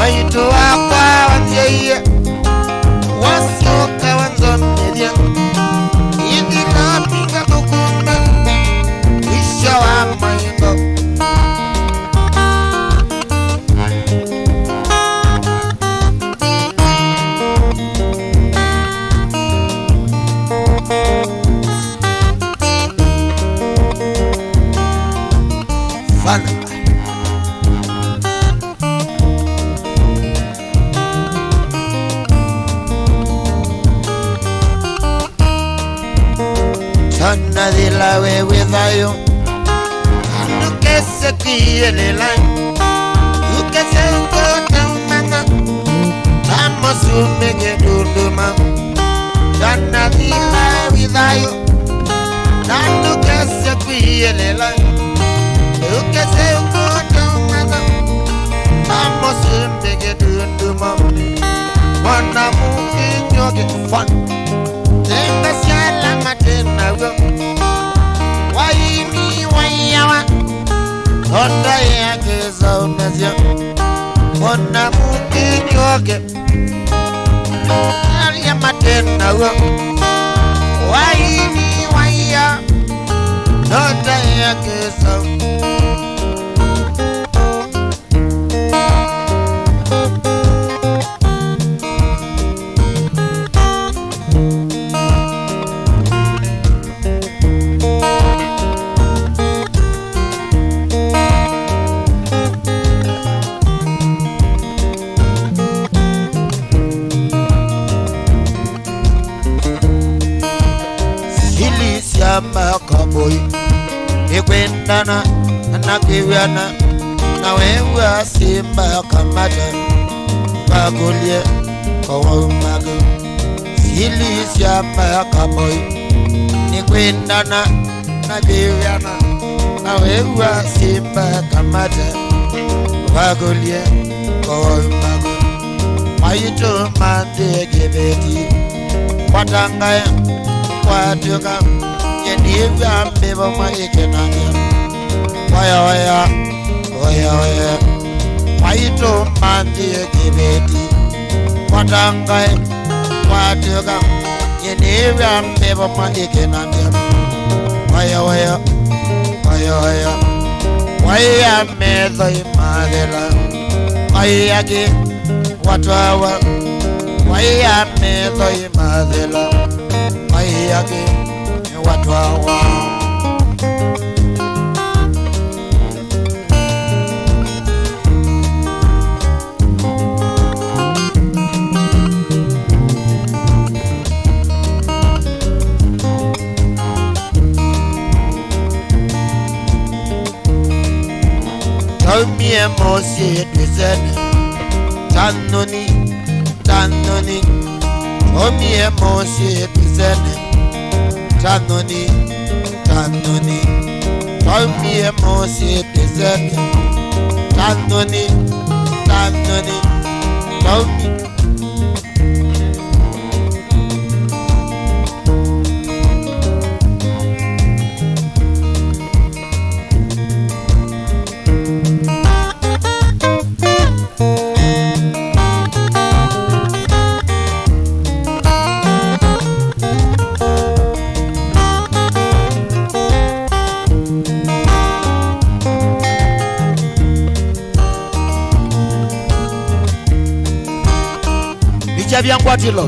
Waitu wakwa wanjeye wasoka wanzomedia idina pinga kukumba isha wa maingo fana Sana de la wewedayo Anu que se quiere la Tu que se encuentra manga Vamos un megue dunduma Sana de la wewedayo Anu que se quiere la Tu que se encuentra manga Vamos un megue dunduma Wana mungi nyoge fan Tenga siala matena go Waini wayawa Honda ya keza umezia Wana mungi nyoge Alia matena go Waini waya Honda ya keza Makaboy Ikwendana Nakiwiana Na wewe simba kamada Bagulie Kawa umago Silis ya makaboy Ikwendana Nakiwiana Na wewe simba kamada Bagulie Kawa umago Maito mande gebeti Watangaya Watuka Yenivya mbeba maikenanya Waya waya Waya waya Maito mandi kibeti Watangai Watuka Yenivya mbeba maikenanya Waya waya Waya waya Waya medho imadela Waya ki Watwawa Waya medho imadela Waya ki Watwawa Tell me a mosi twizene Tanoni, tanoni Tell me a mosi twizene Tanoni, tanoni Tell me a mosi twizene Tanoni, tanoni Tell me Bianquatilo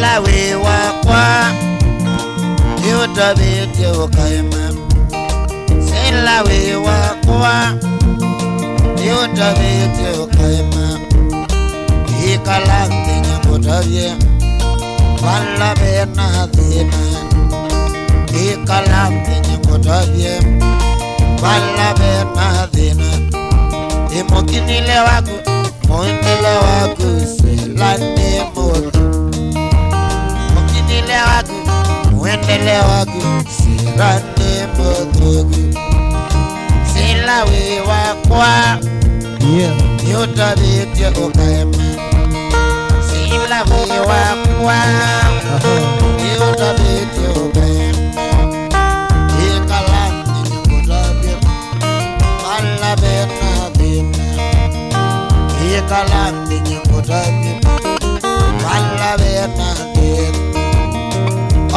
la we wakwa Yuta bete okaima Se la we wakwa Yotavete okaima Ikalante nyamotavye Vala bena dhina Ikalante nyamotavye Vala bena dhina Imokinile waku Moindile waku Selane moto Mokinile waku Moindile waku Selane moto Silawe wakwa Yotavete okaima Silawe wakwa Yotavete okaima Ikalante nyamotavye Vala bena dhina Ikalante nyamotavye Vala bena dhina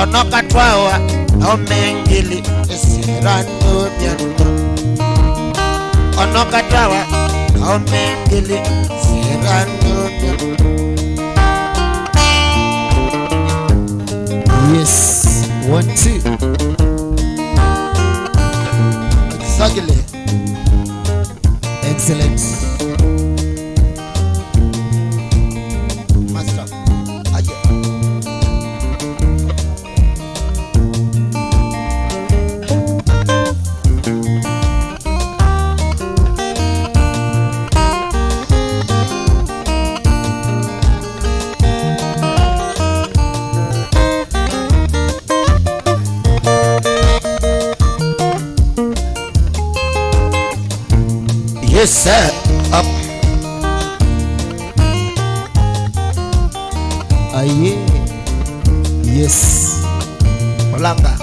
Onokatwawa Omengili Sirano myano Onokatwawa Omengili Sirano myano. Yes, 1, 2. Exactly. Excellent. Master. Aye. Yes, sir. Up. Aye. Yes. Olanga.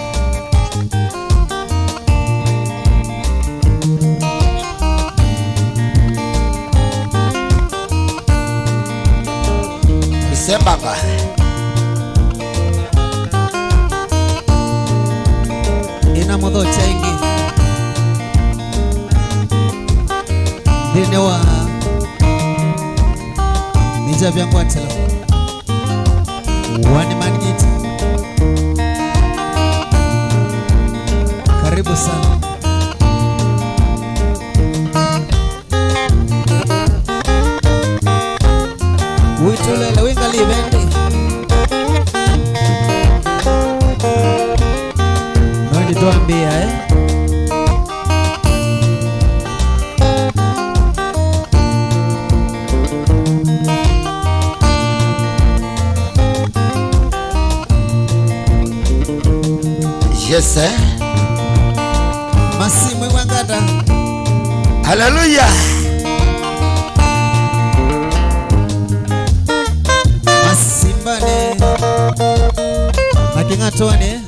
Isembanga. Ina modo chengi. Dinewa Nija Vyangwatela One man guitar. Karibu sana. Uitulele wingali bendi Nani tuambia Yes, sir. Masimu wangata. Hallelujah. Masimbane Makingatone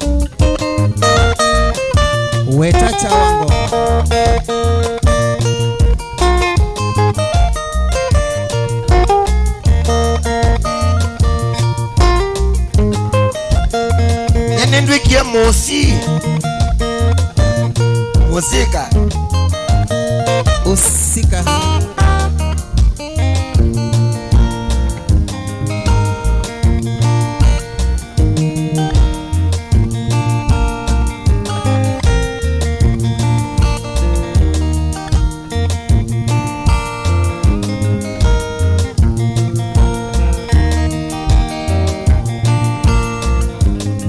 Wetacha wango Nenendwikie mosi Musika Usika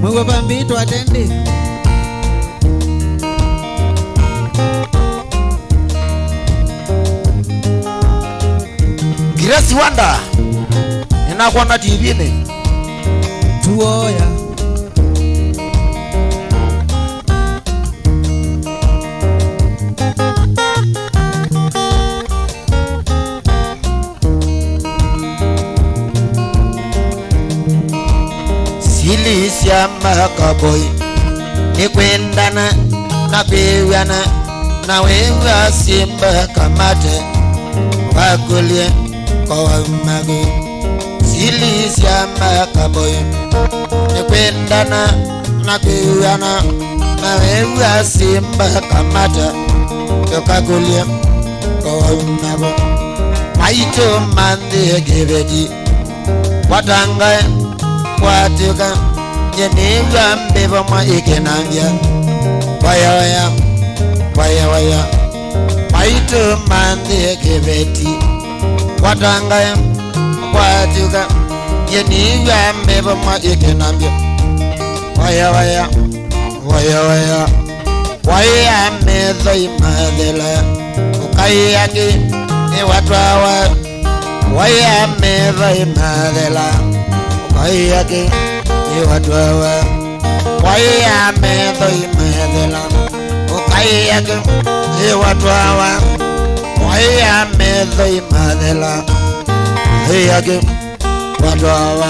Mwewe bambito atende Grace Wanda Ninakuwa na TV ni Tuoya Silisya makaboy Nikwendana na kwewana Na wewa simba kamate Wakulie kwa magu Silisya makaboy Nikwendana na kwewana Na wewa simba kamate Wakulie kwa magu Maito mande gevedi Watanga Watuka Nyenibwa mbeba mwa ikenambia Waya waya Waya waya Aitu mandi kibeti Watanga Watuka Yeni Yambe ma ikinambia Waya waya Waya waya Waya mezo imadela Ukayaki Iwatwawa Waya mezo imadela Ukayaki Iwatwawa Waya mezo imadela Ukayaki Iwatwawa Waya mezo imadela Ukayaki Watwawa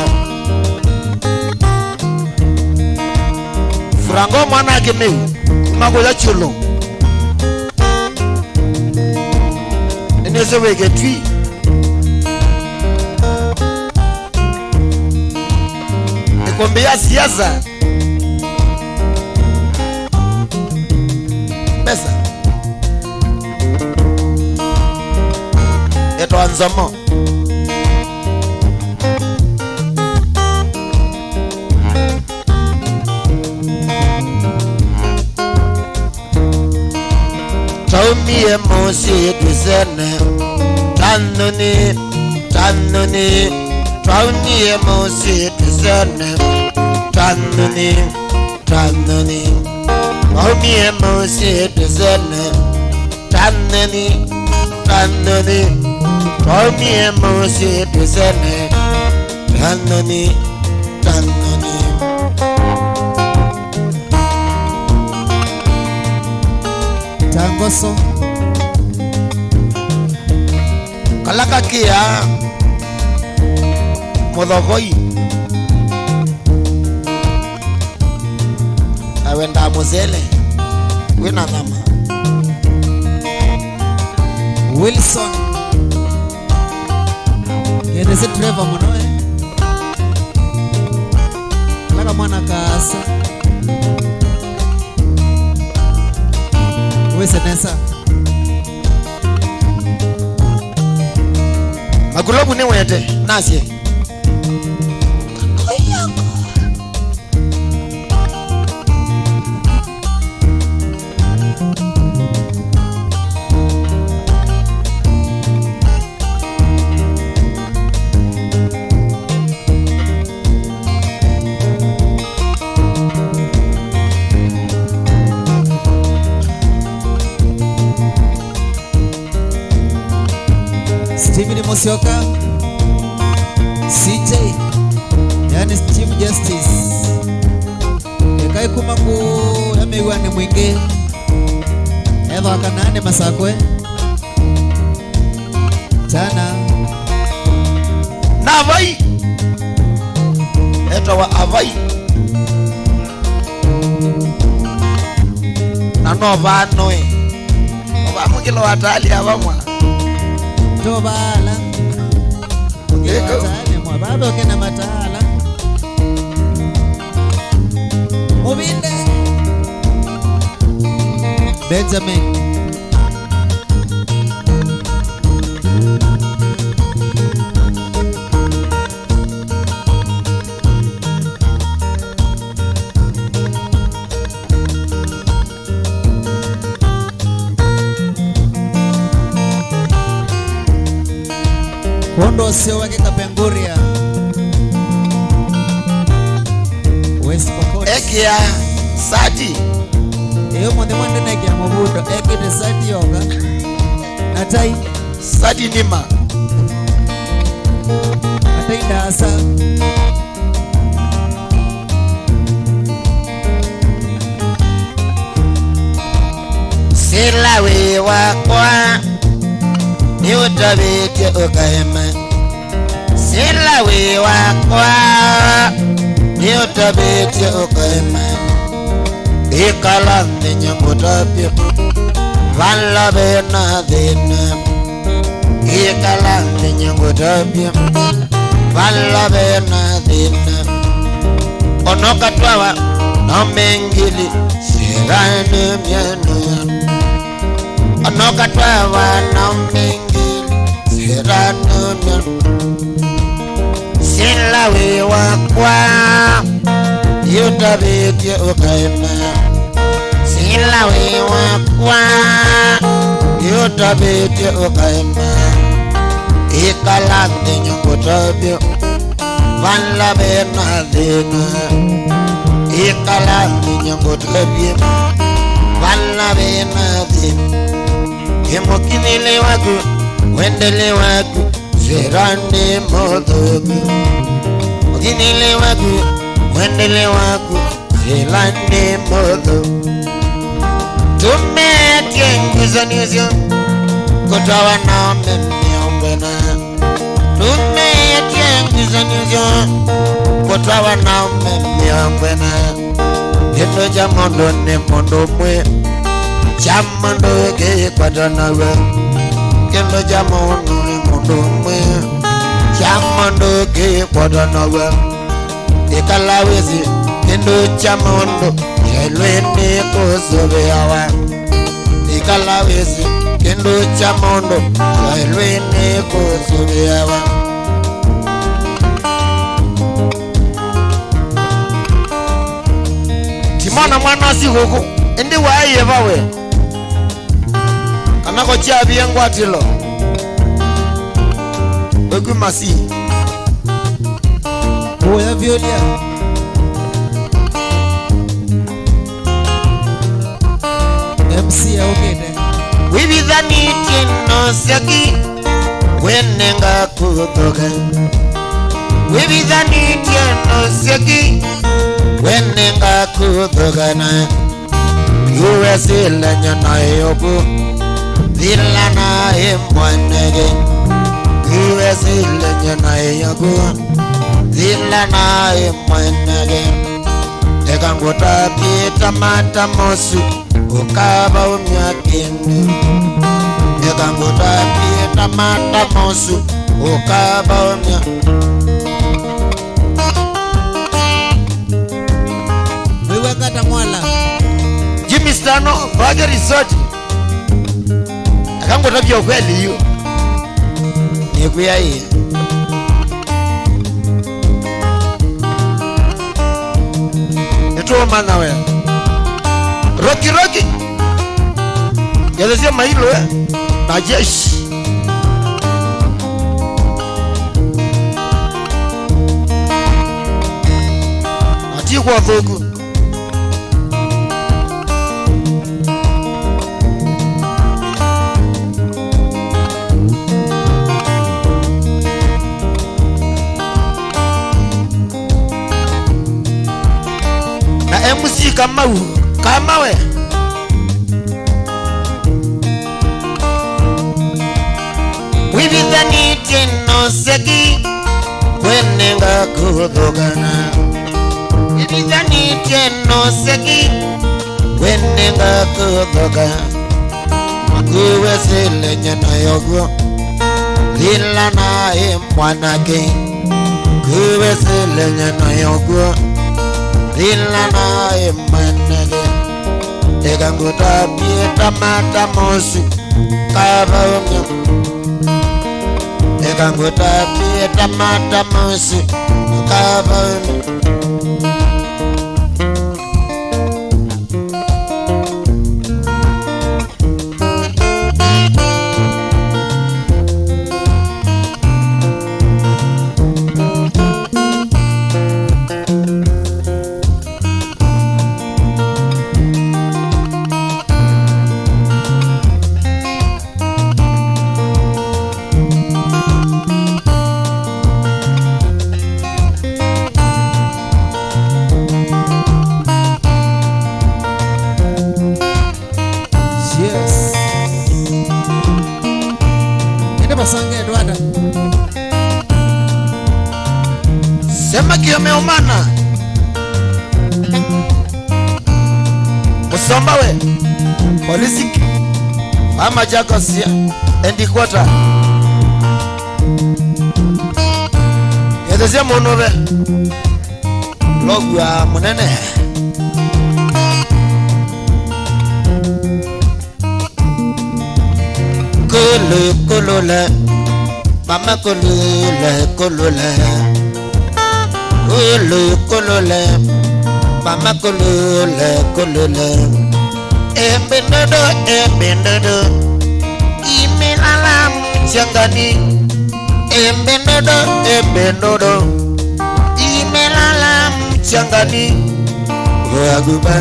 Frango mwana kimeu Magola chulo Nese wege tui Nikumbia siasa Pesa Eto anzamo Taumie mosi duzene Tanuni, tanuni Taumie mosi duzene Tanuni, tanuni Taumie mosi duzene Tanuni, tanuni Taumie mosi duzene Tanuni, tanuni Tangoso Kalaka kia Modogoi Awenda muzele Wina nama Wilson Yedese Trevor Munoe Laka mwana kaasa Wese nesa Magulobu ni wete Nasye Stephen Mosioka CJ yani Chief Justice Ekai kumangu yamewane mwingi Eva kanane masakwe Tana Navai Eto wa avai Nanova noe Ova mungilo watali avamwa Tobala Eko Matane mwa baba kena matala Mubinde Benjamin Kondo sio wake Kapenguria West Pokot Ekia Sati Eyo mwende nege ya mabudo Eki de Sati yoga Atai Sati nima Atai ndasa Sila we wakwa Ni utabike ukaema Sila we wakwa Ni utabike ukaema Ikala ninyangu tapia Vala bena dhina Ikala ninyangu tapia Vala bena dhina Onoka twawa No mengili Sirane mianu Onoka twawa No mengili Sirane mianu Sila we wakwa Yutabike ukaima Sila we wakwa tabete ukaima ikalandi nyungutabio vanla bena dena ikalandi nyungutabio vanla bena dena emokinile waku wendele waku zerande modogu okinile waku wendele waku zerande modogu tumetie nguzanizyo kotawa na mmiombena tumetie nguzanizyo kotawa na mmiombena endo jamondo ne mondo mwe jamondo ke kwadanawe endo jamondo ne mondo mwe jamondo ke kwadanawe ekalawezi endo jamondo elwene kozobe awa ikalawezi kendo chamondo elwene kozobe awa timana mwana si huko ndi waye bawe anako chabi ngwatilo ogu masi oya violia MC augene wibidhani tino saki wenenga kudoga wibidhani tino saki wenenga kudoga na yuwesi lanyana yobu dilana emwanege yuwesi lanyana yobu dilana emwanege ekangota pita mata mosu ukaba umyakini ekangota pita mata mosu ukaba wewe kata mwala Jimmy Stano Bagger Resort akangota bya kweli hiyo nikuya hii neto mana we Rocky yalezia mailo na jeshi ati kwa vogu na MC kama we wibidhani tino seki wenenga kudogana wibidhani tino seki wenenga kudogana kuwesile nyana yogo lilana mwanake kuwesile nyana yogo lilana mwanake ekangota pita mata mosu kaba umyo ekangota pita mata mosu kaba umyo sema kimeumana musomba we polisi ama jakosia endi kwata yedezia monove logu ya munene kulule mama kulule kulule mama kulule ebendodo imelala mchangani, embendodo imelala mchangani. Waguba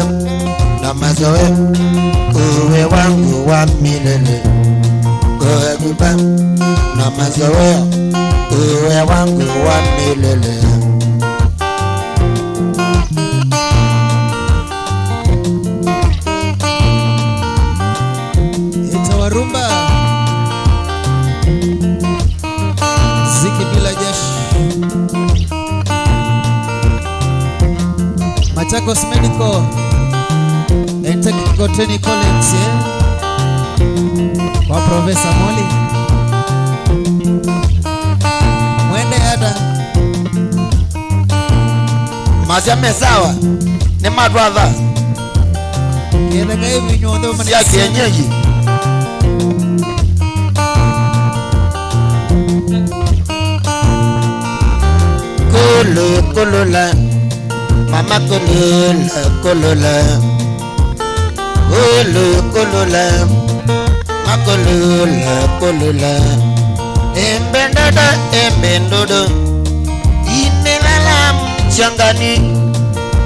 na mazoe uwe wangu wa milele. Waguba na mazoe uwe wangu wa milele. Itawarumba Ziki bila jeshi Machakos Medical and Technical Training College kwa Professor Moli mwende hata Mazame sawa ni madwadha kiendaga hivi nyonde ya kienyeji. Kulula mama kulula kulula makulula embendodo imelala mchangani,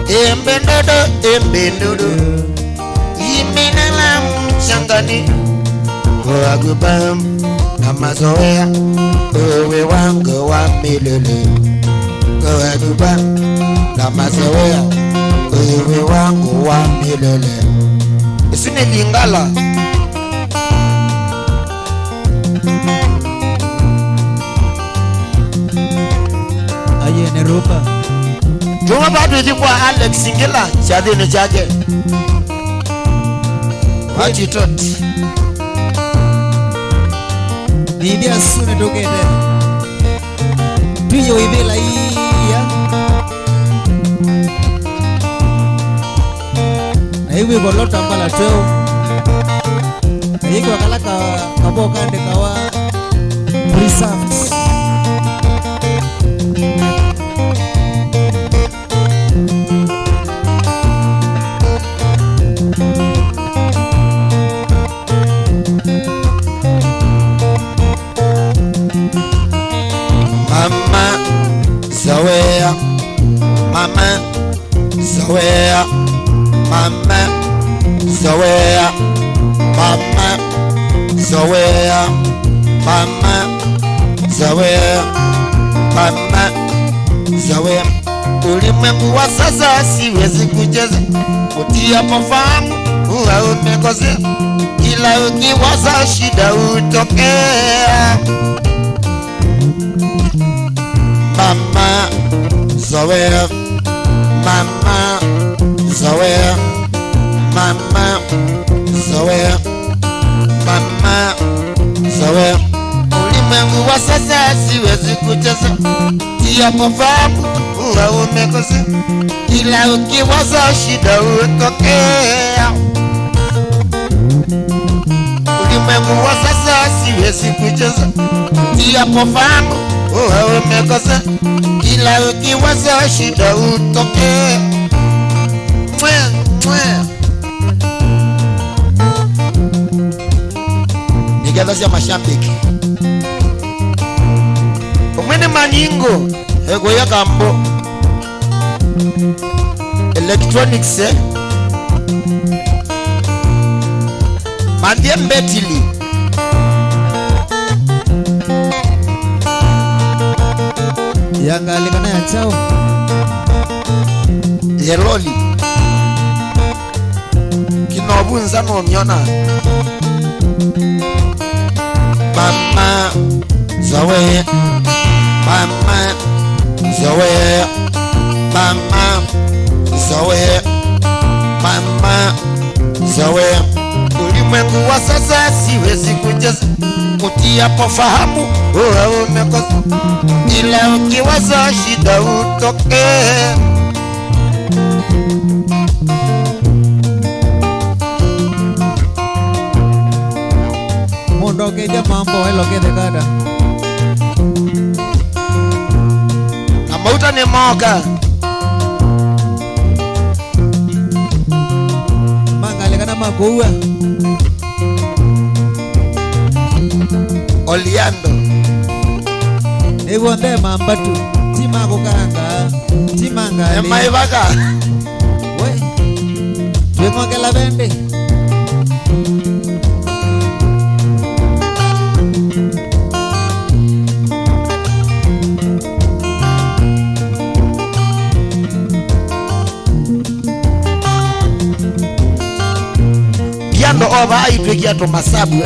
embendodo imelala mchangani. Waguba na mazoea uwe wangu wa milele. Waguba na mazoea uwe wangu wa milele. Isini lingala aye nerupa Juma bado jikwa Alex Singila chadini chake wachi tot Didi asune tokete Tuyo ibela iya na hivi kolota mbala teo na hiki wakalaka kaboka ande kawa preserved Mama ulimwengu wa sasa siwezi kucheza kutia mafahamu huwa umekosea, ila ukiwaza shida utokea. Mama zoea mama zoea ulimwengu wa sasa siwezi kucheza tia mafahamu huwa umekosea, ila ukiwaza shida utokea. Ulimwengu wa sasa siwezi kucheza tia mafahamu huwa umekosea, ila ukiwaza shida utokea. Nigadhasia mashambiki umwene maningo ego ya kambo electronics mandie mbetili yanga alikana ya chao yeroli kinobunza no myona mama zawe mama zawe mama zawe mama zawe ulimwengu wa sasa siwezi kucheza kutia pofahamu huwa umekosa, ila ukiwaza shida utokea. Mundo que ya mambo es lo que te gana. Amauta ni moga Manga le gana magoa Oliando Egonde mambatu tima kukanga timanga Emaivaka we Twemogela bende Piando oba aitwekia to masabu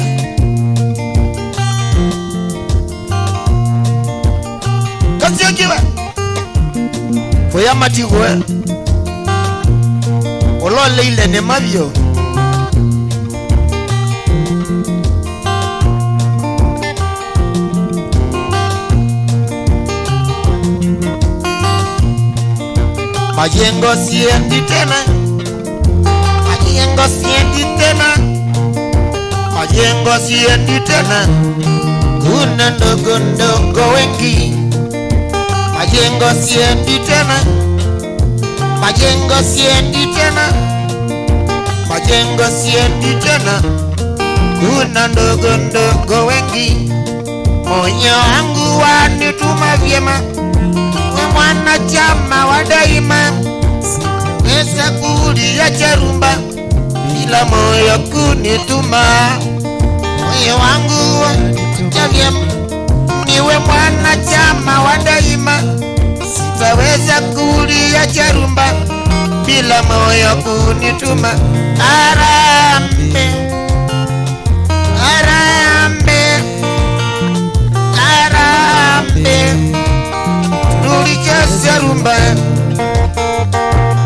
Kasio kiwe Foya matigwe Olole ile ne mavyo Majengo siendi tena Majengo siendi tena Majengo siendi tena Kuna ndogo ndogo wengi Majengo siendi tena Majengo siendi tena Majengo siendi tena Kuna ndogo ndogo wengi Moyo wangu wanituma vyema Ni mwanachama wa daima Pesa kulia charumba Bila moyo kunituma Moyo wangu wanituma vyema Niwe mwanachama wa daima Sitaweza kulia charumba Bila moyo kunituma Arambe Arambe Arambe Tulicheze rumba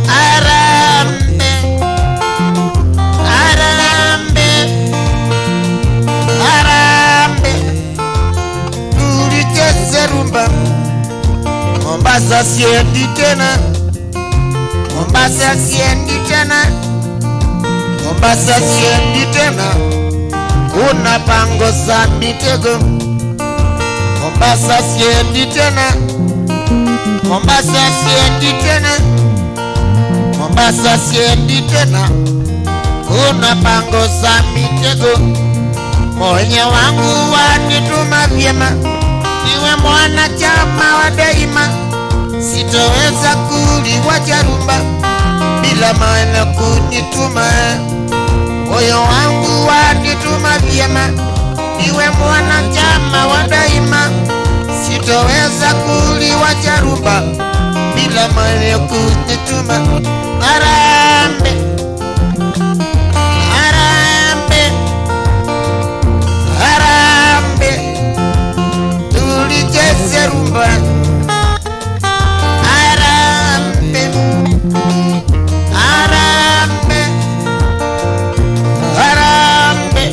Arambe Arambe Arambe Tulicheze rumba Mombasa siendi tena Mombasa siendi tena Mombasa siendi tena Kuna pango za mitego Mombasa siendi tena Mombasa siendi tena Mombasa siendi tena Kuna pango za mitego Moyo wangu wanituma vyema Niwe mwanachama wa daima Sitoweza kuliwa charumba Bila maana kunituma Moyo wangu wanituma vyema Niwe mwanachama wa daima Sitoweza kuliwa charumba Bila maana kunituma Arambe Arambe Arambe Tulicheze rumba Arambe Arambe Arambe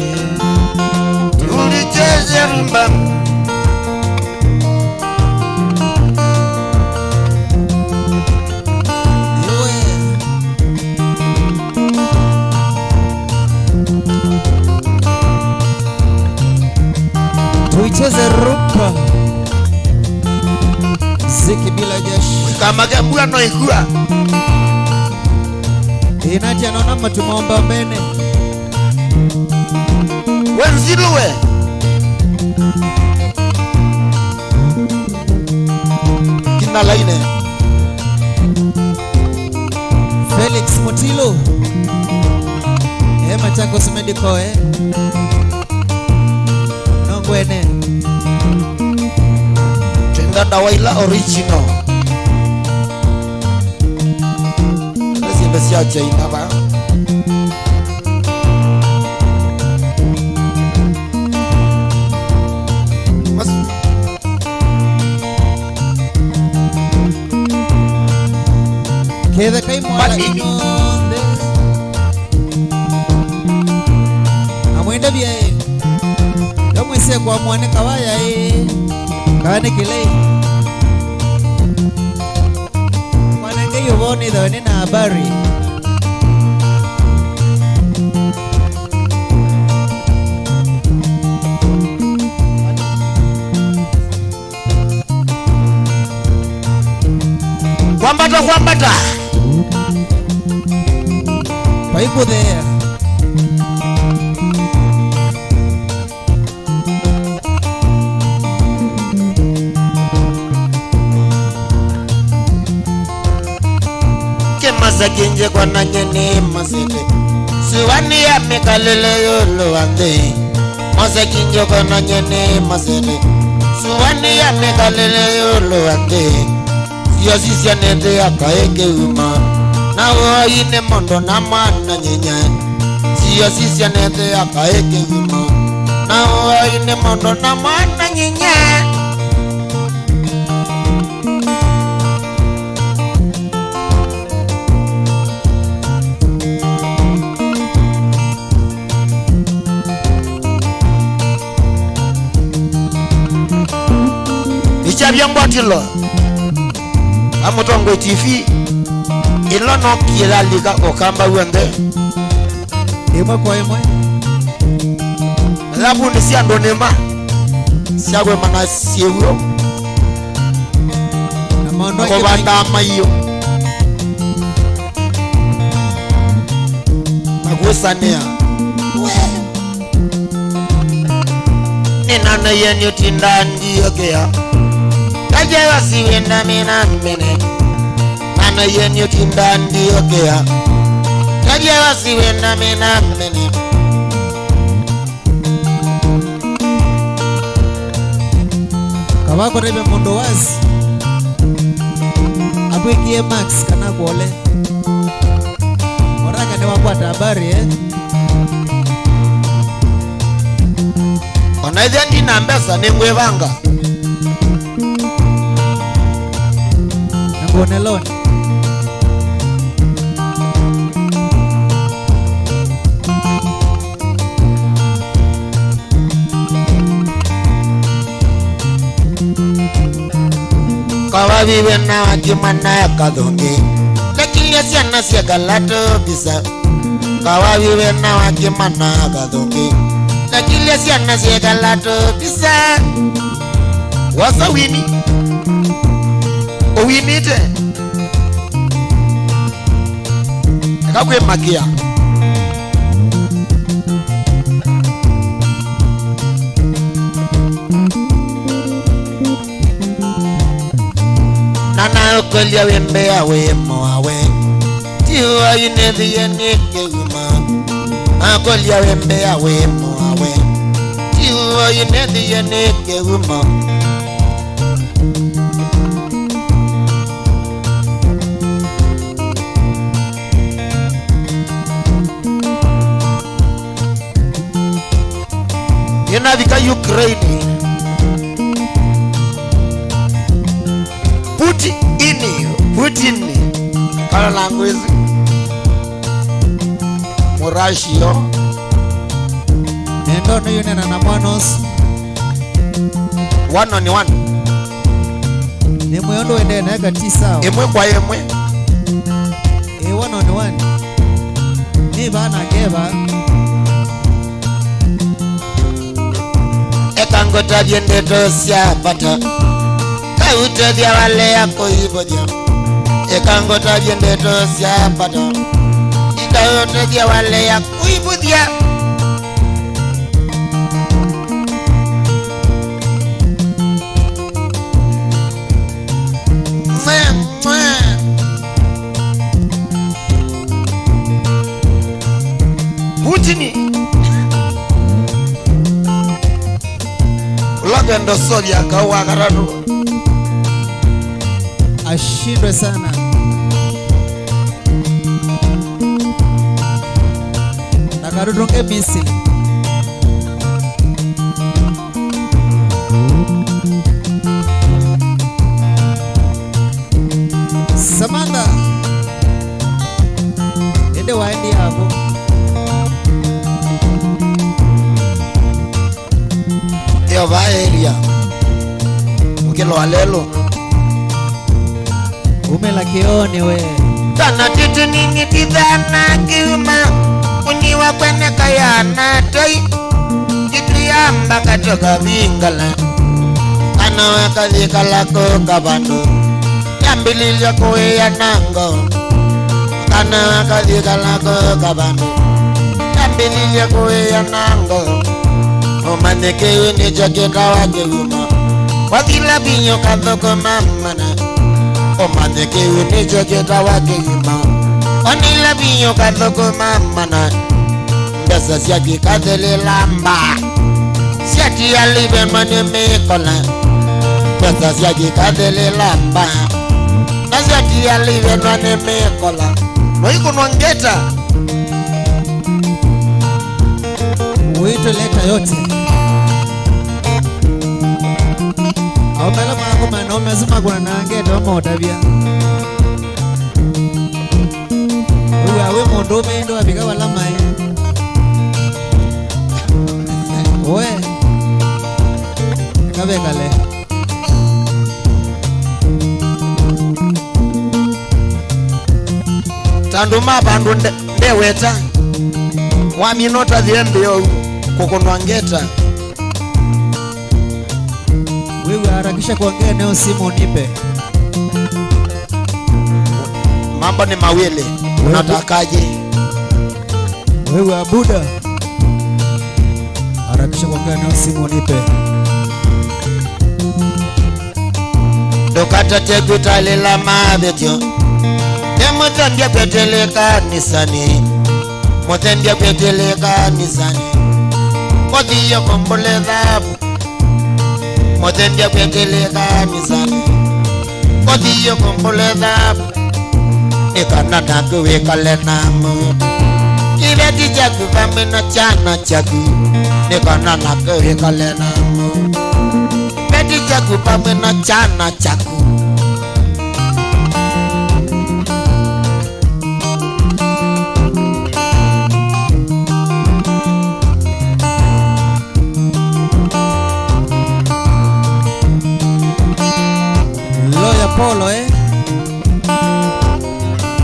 Tulicheze rumba Tuicheze rumba Ziki bila jeshi Kama gabula no ikua Inati anaona matumaomba mbene Wenziluwe Kina laine Felix Mutilo Machakos Medical Nongwene Chenga dawaila original Lesi besi aja inaba Mas Queda kai mola inonde Amwenda bia Kamwese kwa mwane kawaya Kawane kilei Mwanenge yuboni dhoni na habari Kwambata Paipo there Masakinje kwa nanyeni masete Suwani ya mikalele yolo ande Masakinje kwa nanyeni masete Suwani ya mikalele yolo ande Siya sisya nete ya kaeke uma Na uwa ine mondo na mana nyenya Siya sisya nete ya kaeke uma Na uwa ine mondo na mana nyenya Biambotilo Amutongo TV Ilono kila liga okamba wende Imwe kwa imwe Labu nisi andonema Siagwe mana siewro Kwa banda ama iyo Magusania Ninana yeni utindandi yokea Kajewa siwenda mina mbene Nana yeni utindandi yokea Kajewa siwenda mina mbene Kawako rebe mondo wazi Abuikie Max kana kuole Moraka ni wakwata habari Onaidhe ndina mbesa ni mwevanga Namboneloni Kawa vive na wakimana ya kadhongi Lakini ya siya siya galato bisa Kawa vive na wakimana ya kadhongi Lakini ya siya galato bisa Wasa wini Owini te Kakwe makia Nana okolia wembe ya wemo awe Tiwa yunedhi ya nike uma Okolia wembe ya wemo awe Tiwa yunedhi ya nike uma Yenavika Ukraine Putin Kala language Morashio Nendo na yunena na mwanos 1-on-1 Ni mweondo wende na ega tisao Emwe kwa emwe 1-on-1 Ni bana geba Ekangota diende tosya pata Kauta dia wale yako hivo dia Ekangota diende tosya pata Ikauta dia wale yako hivo dia Putini Ulagendo soli akawa karadu Ashindwe sana Nakarudunge Misili Samantha Ende waendi hapo Yo va area Mkilo walelo Umela kioni we Tana titu nini tidhana kiuma Uniwa kwene kayana toi Titu yamba katoka vingala Kana waka vikala koka bando Yambililya koe ya nango Kana waka vikala koka bando Yambililya koe ya nango Omaneke uni chakeka wake uma Wakila binyo kathoko mamana Omaneke uni chakeka wake uma onila biyo kathoko mamana ndasa siaki kathele lamba siati alive mane mekola ndasa siaki kathele lamba nasiati alive mane mekola noiko nwangeta uito leta yote omela mwangu manome zima kuna nangeta omodabia uwe mundu umendo abika walamae we kabekale tanduma bandu ndeweta waminota thiembeo kukunwangeta wewe harakisha kuongea nao simu nipe mambo ni mawili unatakaje wewe abuda harakisha kuongea nao simu nipe dokata tegutalela mabetyo temutambia kwetele kanisani mutembia kwetele kanisani mothiyo kombole dhabu mutembia kwetele kanisani mothiyo kombole dhabu ikana taku wikale namu kibeti chaku pamwe na chana chaku ikana naku wikale namu kibeti chaku pamwe na chana chaku loya polo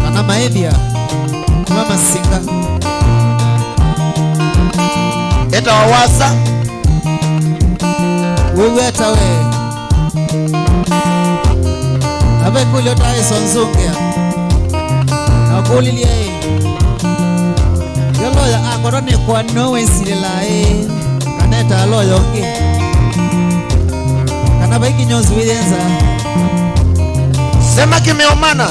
ana maedia mama singa eta wawasa wewe hata we abe kulio tai sonzungia na kulilia loya akorone kwa nowe silela kaneta loya onge kana baiki nyonzi widenza sema kimeomana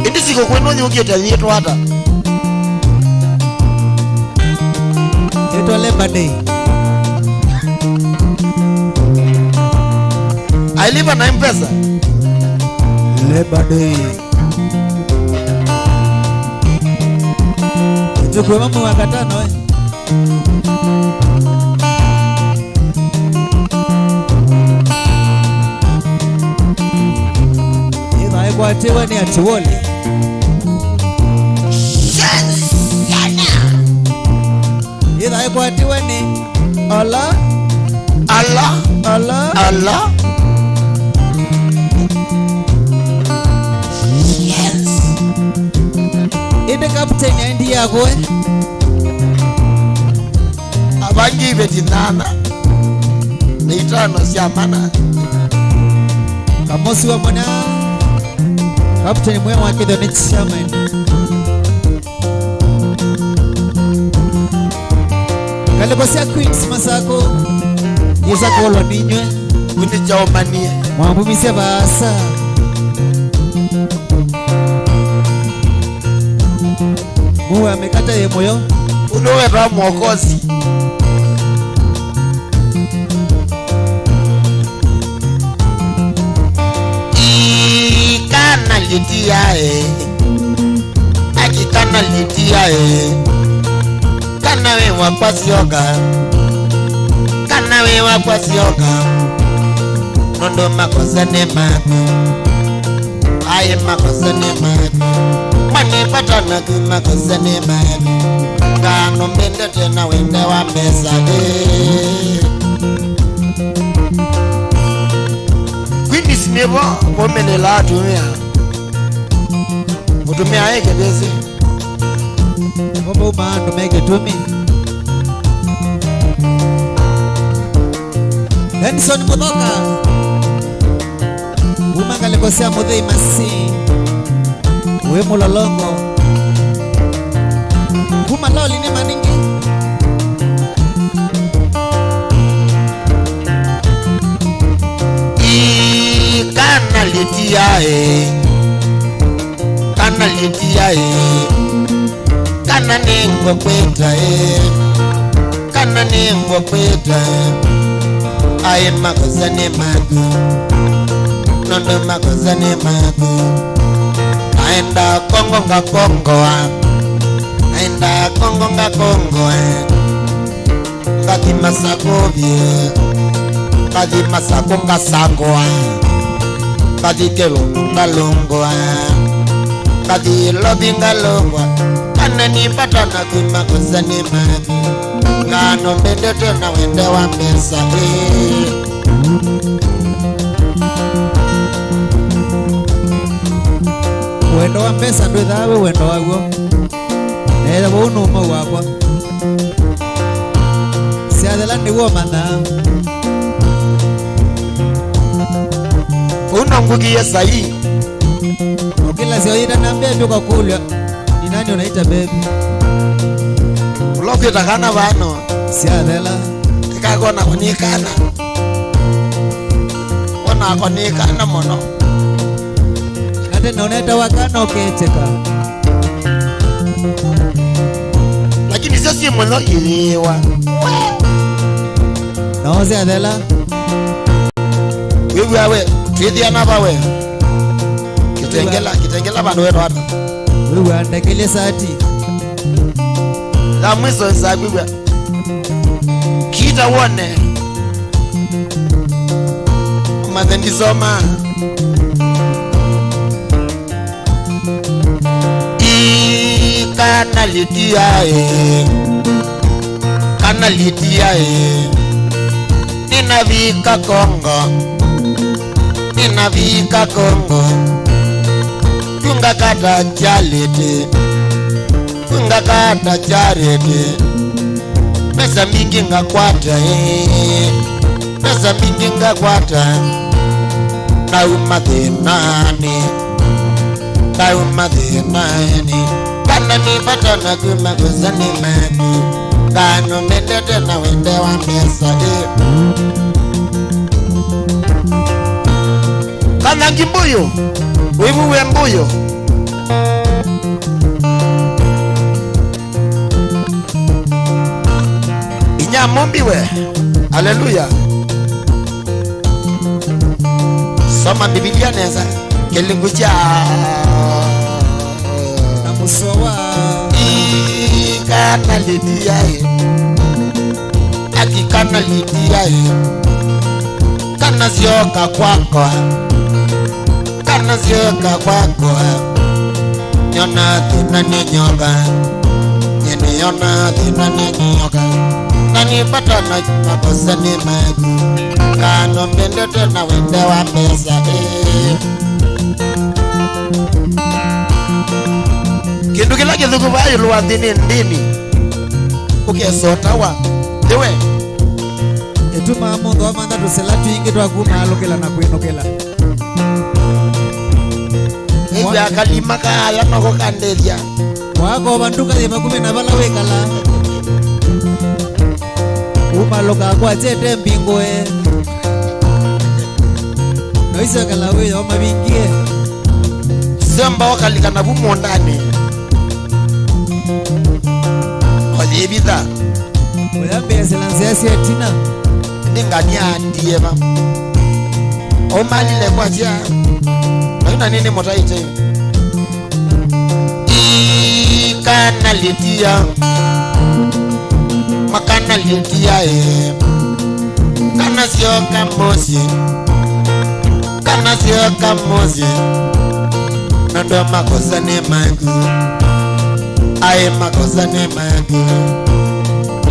indisiko kwenu nyukieta yetu hata yetu Labor Day ailipa na M-Pesa Labor Day chukua mambo wakatano ila ekwatewa ni atiwoli ila ekwatewa ni Allah Allah Allah Allah ide captain endi yako abangi betinana neitano siamana kamosi wa mwana captain mwema wake ndo ni chairman kalekosia queens masako yesa kolo ninywe kundi chaomanie mwambumisia basa muwe amekata ye moyo unoweta mwokozi ikana litiae akikana litiae kana we wakwasioga kana we wakwasioga nondo makosane mako aye makosane mako mani patana kumakosane mako kano mbende tena wende wa mesa kwindi sinebo komelela atumia utumia eke bese ngoba umando meke tumi Edison Mudoka umangale kosea muthei masi we mulolongo kuma loli ni maningi kana litia kana nengo kweta kana nengo kweta aye makozane magu nondo makozane magu aenda kongo nga kongo aenda kongo nga kongo ngati masakovie ngati masako nga sako ngati kelungu nga lungo ngati lobi nga lungo kana nipata na kumakozane magu ngano mbendete na wende wa mbesa wendo wa mbesa ndo thawe wendo waguo nenda unuma wakwa siathela niguo mathaa unangugie sahi ukila sioita na bebi kwa kulya ni nani unaita bebi ulokita kana vano siathela ikagona kunikana ona kunikana mono kate naoneta wakana ukecheka lakini sio si mono iliwa no siathela wewe twithia na bawe kitengela bandu wetu hata wewe andekele sati la mwiso sabibwa kita wone mathendi soma kana litia ninavika Kongo tunga kata charete pesa mingi ngakwata na umathenani kana nipata na kumakozani magu kano mendete na wende wa mbesa kana ngimbuyo wivu we mbuyo inyamumbiwe haleluya soma Biblia neza kelingucha na musowa kana lidiae akikana lidiae kana zioka kwako nyona tina ninyoga nyona tina ninyoga nani pata na makosa ni magu kano mbendete na wende wa pesa kindu kila kithuku bayo luwa ndini ukesotawa dewe etuma mundu wa manda tusela twingi twakuma alukela na kwinukela ya kalima kala nako kanderia wako banduka ye makumi na bala wekala umaloka kwa chete mbingo noisa kala we yo mabingie samba wakalika na bumondani olibida oyambe selansia setina ndingania ndiema omalile kwa cha na nini motaite kana litia makana litia kana sio kamosi nando makosa ni magu aye makosa ni magu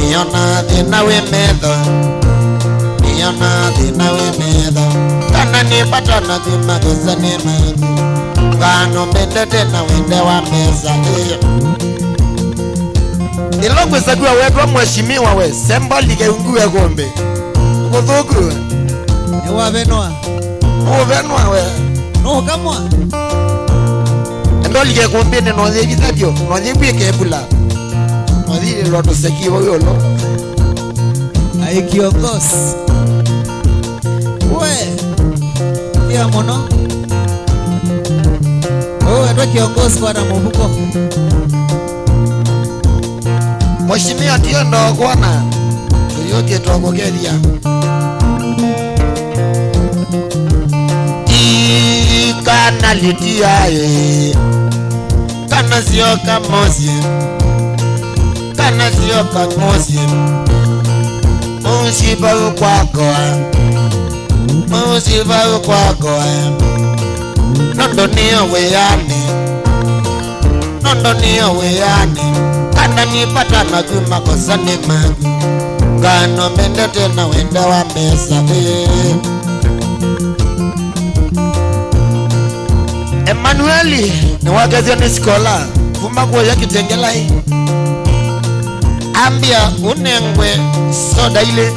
niona dinawe medho kana nipata na makosa ni magu kano mbendete na wende wa meza ilogwe sagua wetu mheshimiwa we sembali keungue gombe ukuthuku ewa venwa we no kamwa ndoli ke kumbene no de gisadio no de pie ke bula no de lo to sekiwa yolo ai kiongozi we pia mono ndo kiongozi kwa na mubuko Mheshimiwa ndio ndo kuona yote tuogogeria kana litiaye kana sio kamosi kana sio kamosi musiba kwako nondonio weyane kana nipata na kumakosa ni mangu ngano mende tena wenda wa mesa Emanueli ni wagazia ni skola kumakuwa ya kitengela hii ambia unengwe soda ile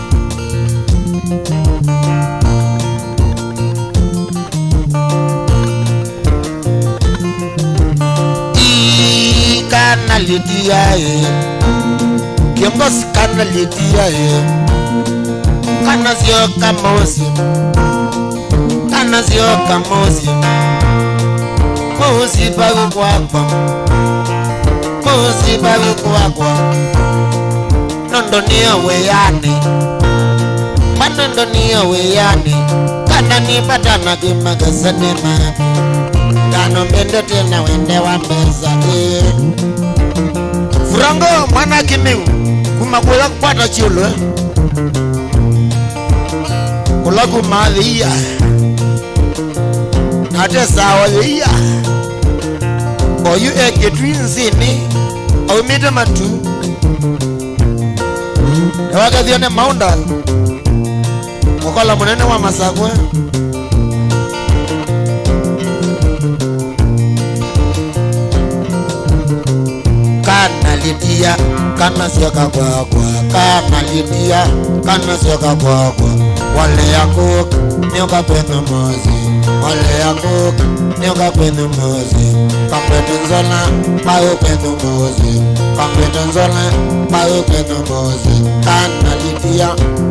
kana lidiaye kiongozi kana lidiaye kana sio kamosi musiba kwako nondonio weyane kana nipata na kimagasane ngano mbende tena wende wa mbeza Furango mwana kimiu kumakuya kupata chiulo kulaku madhiya nate sawa dhiya oyu eketu nzini au mita matu ewaga dhione maunda wakola munene wa masakwe kana litia kana sioka kwakwa kana litia kana sioka kwakwa wale yako nioka penu mozi wale yako nioka penu mozi kambetu nzola bayo penu mozi kambetu nzola bayo penu mozi kana litia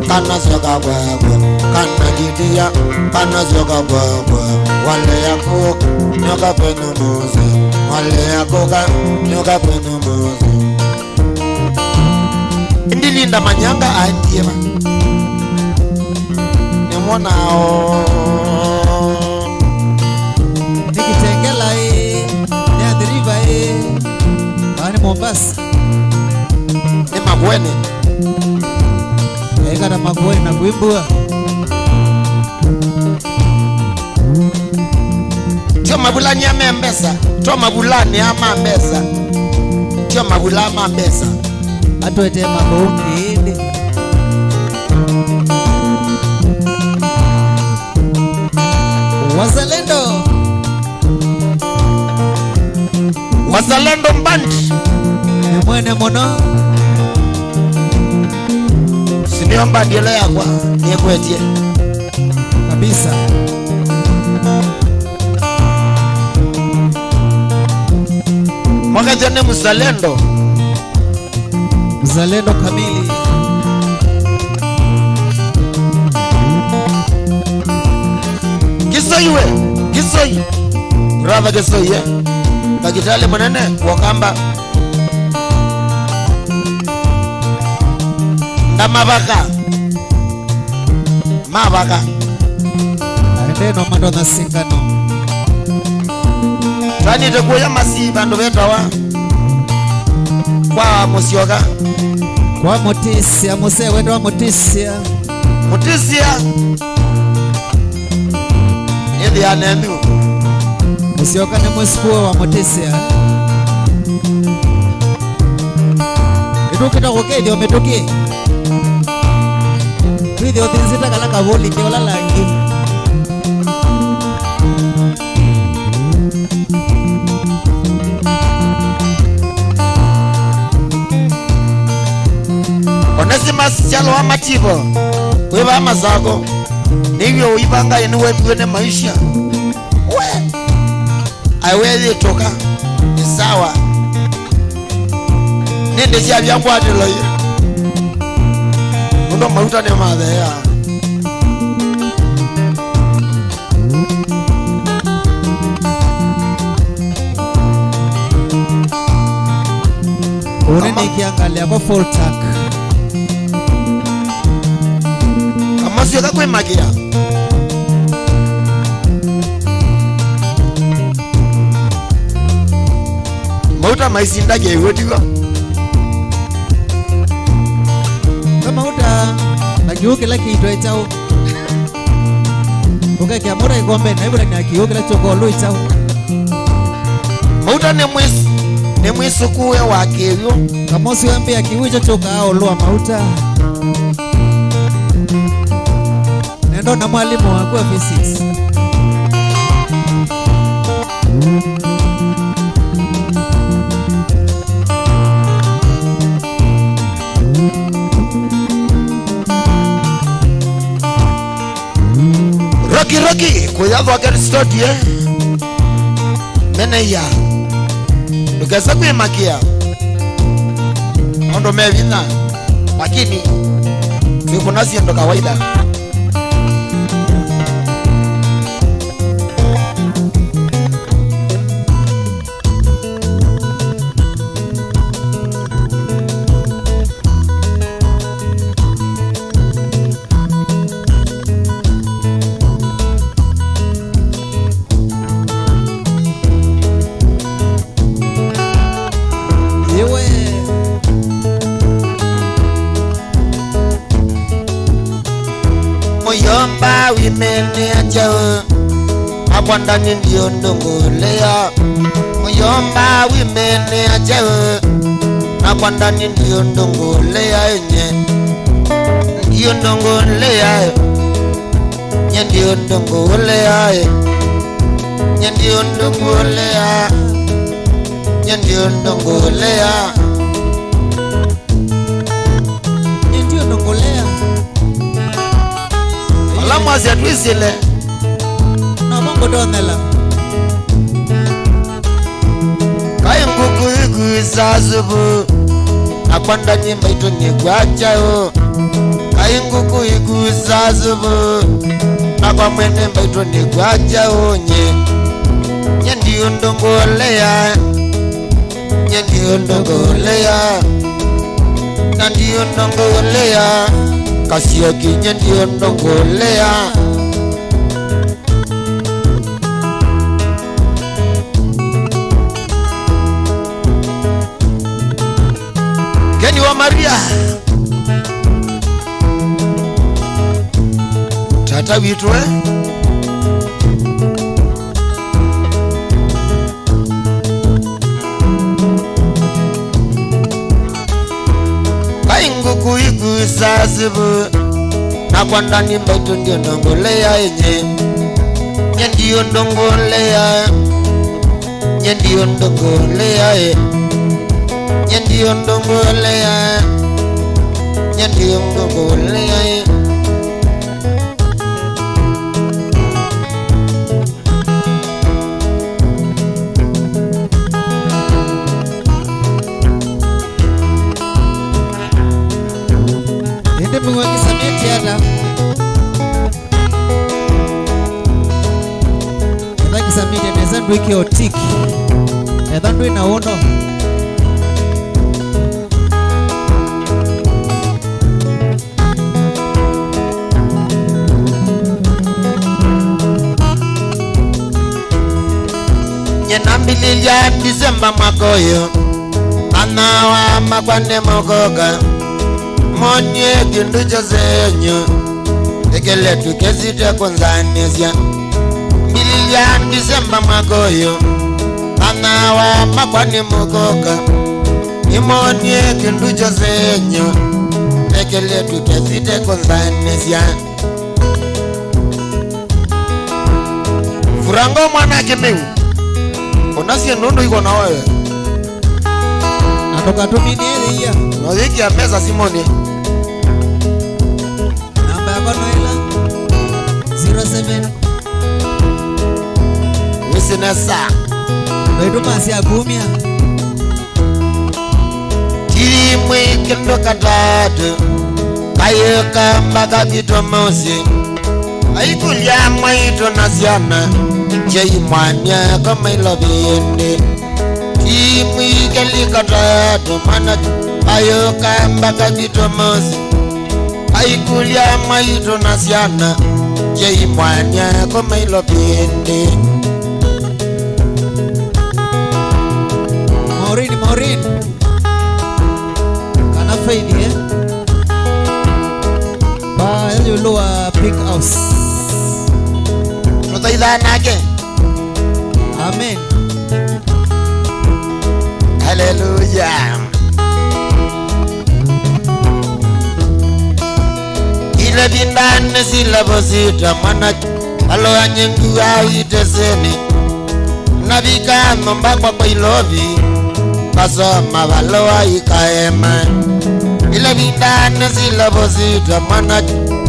kana sioka kwakwa kana litia kana sioka kwakwa wale yako nioka penu mozi wale yako nioka penu mozi ndilinda manyanga andiema mwanao nikitengela ni adriva ani Mombasa ni Makueni kana Makueni na kuimbua tio mabulani ama mbesa tio mabulani ama mbesa tio mabulani ama mbesa atoete mabongi inde Wazalendo mbandi ni mwene mono sinio mbandi ele yakwa niekwetie kabisa mwaka jane mzalendo kamili Kisoi brava Kisoi Kajitale manene wakamba ndamabaka mabaka arendeno mando na singano tani tekuya masiba ndo betawa kwa musioka kwa Mutisia muse wendo wa Mutisia ndi anenu musioka ni musikuwe wa Mutisia idukita kukethi ometuki kwithi othinsita kala kavuli kiola langi Onesimas chalo wa mativo wewa mazako nivyo uipanga yenu wetu wene maisha aiwezi toka ni sawa nende cia byambwa ndiloye ndo mauta ne mathe ya Unene kiangalia kwa full tank. Kama sio kakwe magia. Mauta maisindage iwetiwa. Kama uta nakiuke la kiitwa itao. Uka kiamura igombe na ibura nakiuke la chokolo itao. Mauta ne mwisu kuwe wakevyo. Kama usiwambia kiwicho choka au loa mauta. Nendo na mwalimu wako wa physics. Rocky cuidado aquel study Mene ya Nukesa kwe makia Ondo mevina Lakini Tuko nasi ndo kawaida Muyomba wimene ajao Hapa ndani ndio ndongolea Muyomba wimene ajao Hapa ndani ndio ndongolea enye Ndio ndongolea Nye ndio ndongolea Nye ndio ndongolea Nye ndio ndongolea Nye ndio ndongolea Alamu aziatwisile Na mongo donela Kaya nguku igu isazubu Nakwanda nyimba ito nigwachao Kaya nguku igu isazubu Nakwa mwene mba ito nigwachao Nye ndiyo ndongolea Nye ndiyo ndongolea Na ndiyo ndongolea Kasio kinye ndiyo ndongolea Keni wa Maria Tata witwe Kaingu kuigu isazibu Nakwanda nimba ito ndiyo ndongolea enye Nye ndiyo ndongolea Nye ndiyo ndongolea Nye ndiyo ndongolea Nye ndiyo ndongolea Ende mwa kisamiti hata Enda kisamiti neza ndwiki otiki Enda ndwi na uno Nyenambililia Disemba makoyo Anawa makwande mokoka Monye kindu chosenyo Ekele tukezite konzanesya Mililia Disemba makoyo Anawa makwande mokoka Imonye kindu chosenyo Ekele tukezite konzanesya Furango mwana kimeu Unasia nondo iko na wewe Natoka tumini ele ya Nwaziki ya pesa Simone Namba ya kono ila 07 sinesa Naituma si agumia Timwe kendo katatu Kayeka mbaka kitomosi Aikulia maito nasiana Jai mwanya kama ilobinde Timwe keli katatu Mana kayeka mbaka kitomosi Aikulia maito nasiana Jai mwanya kama ilobinde Maureen Kana faidi Ba yulu wa Pink House Nutaidha nake Amen Hallelujah Ile bindane sila bosita Mana alo anyengu aiteseni Nabika mbakwa kwa ilobi Kasoma baloa ikaema Ile bindane sila bosita Mana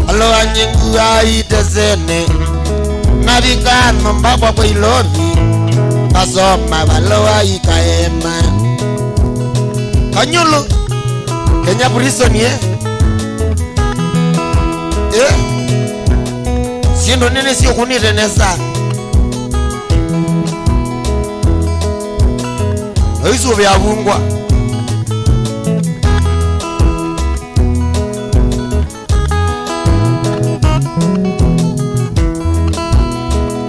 alo anyengu aiteseni Nabika mbakwa kwa ilobi Kasoma baloa ikaema Kanyulu Kenya prison Siendo nene siyo kunire nesa Oisu vyavungwa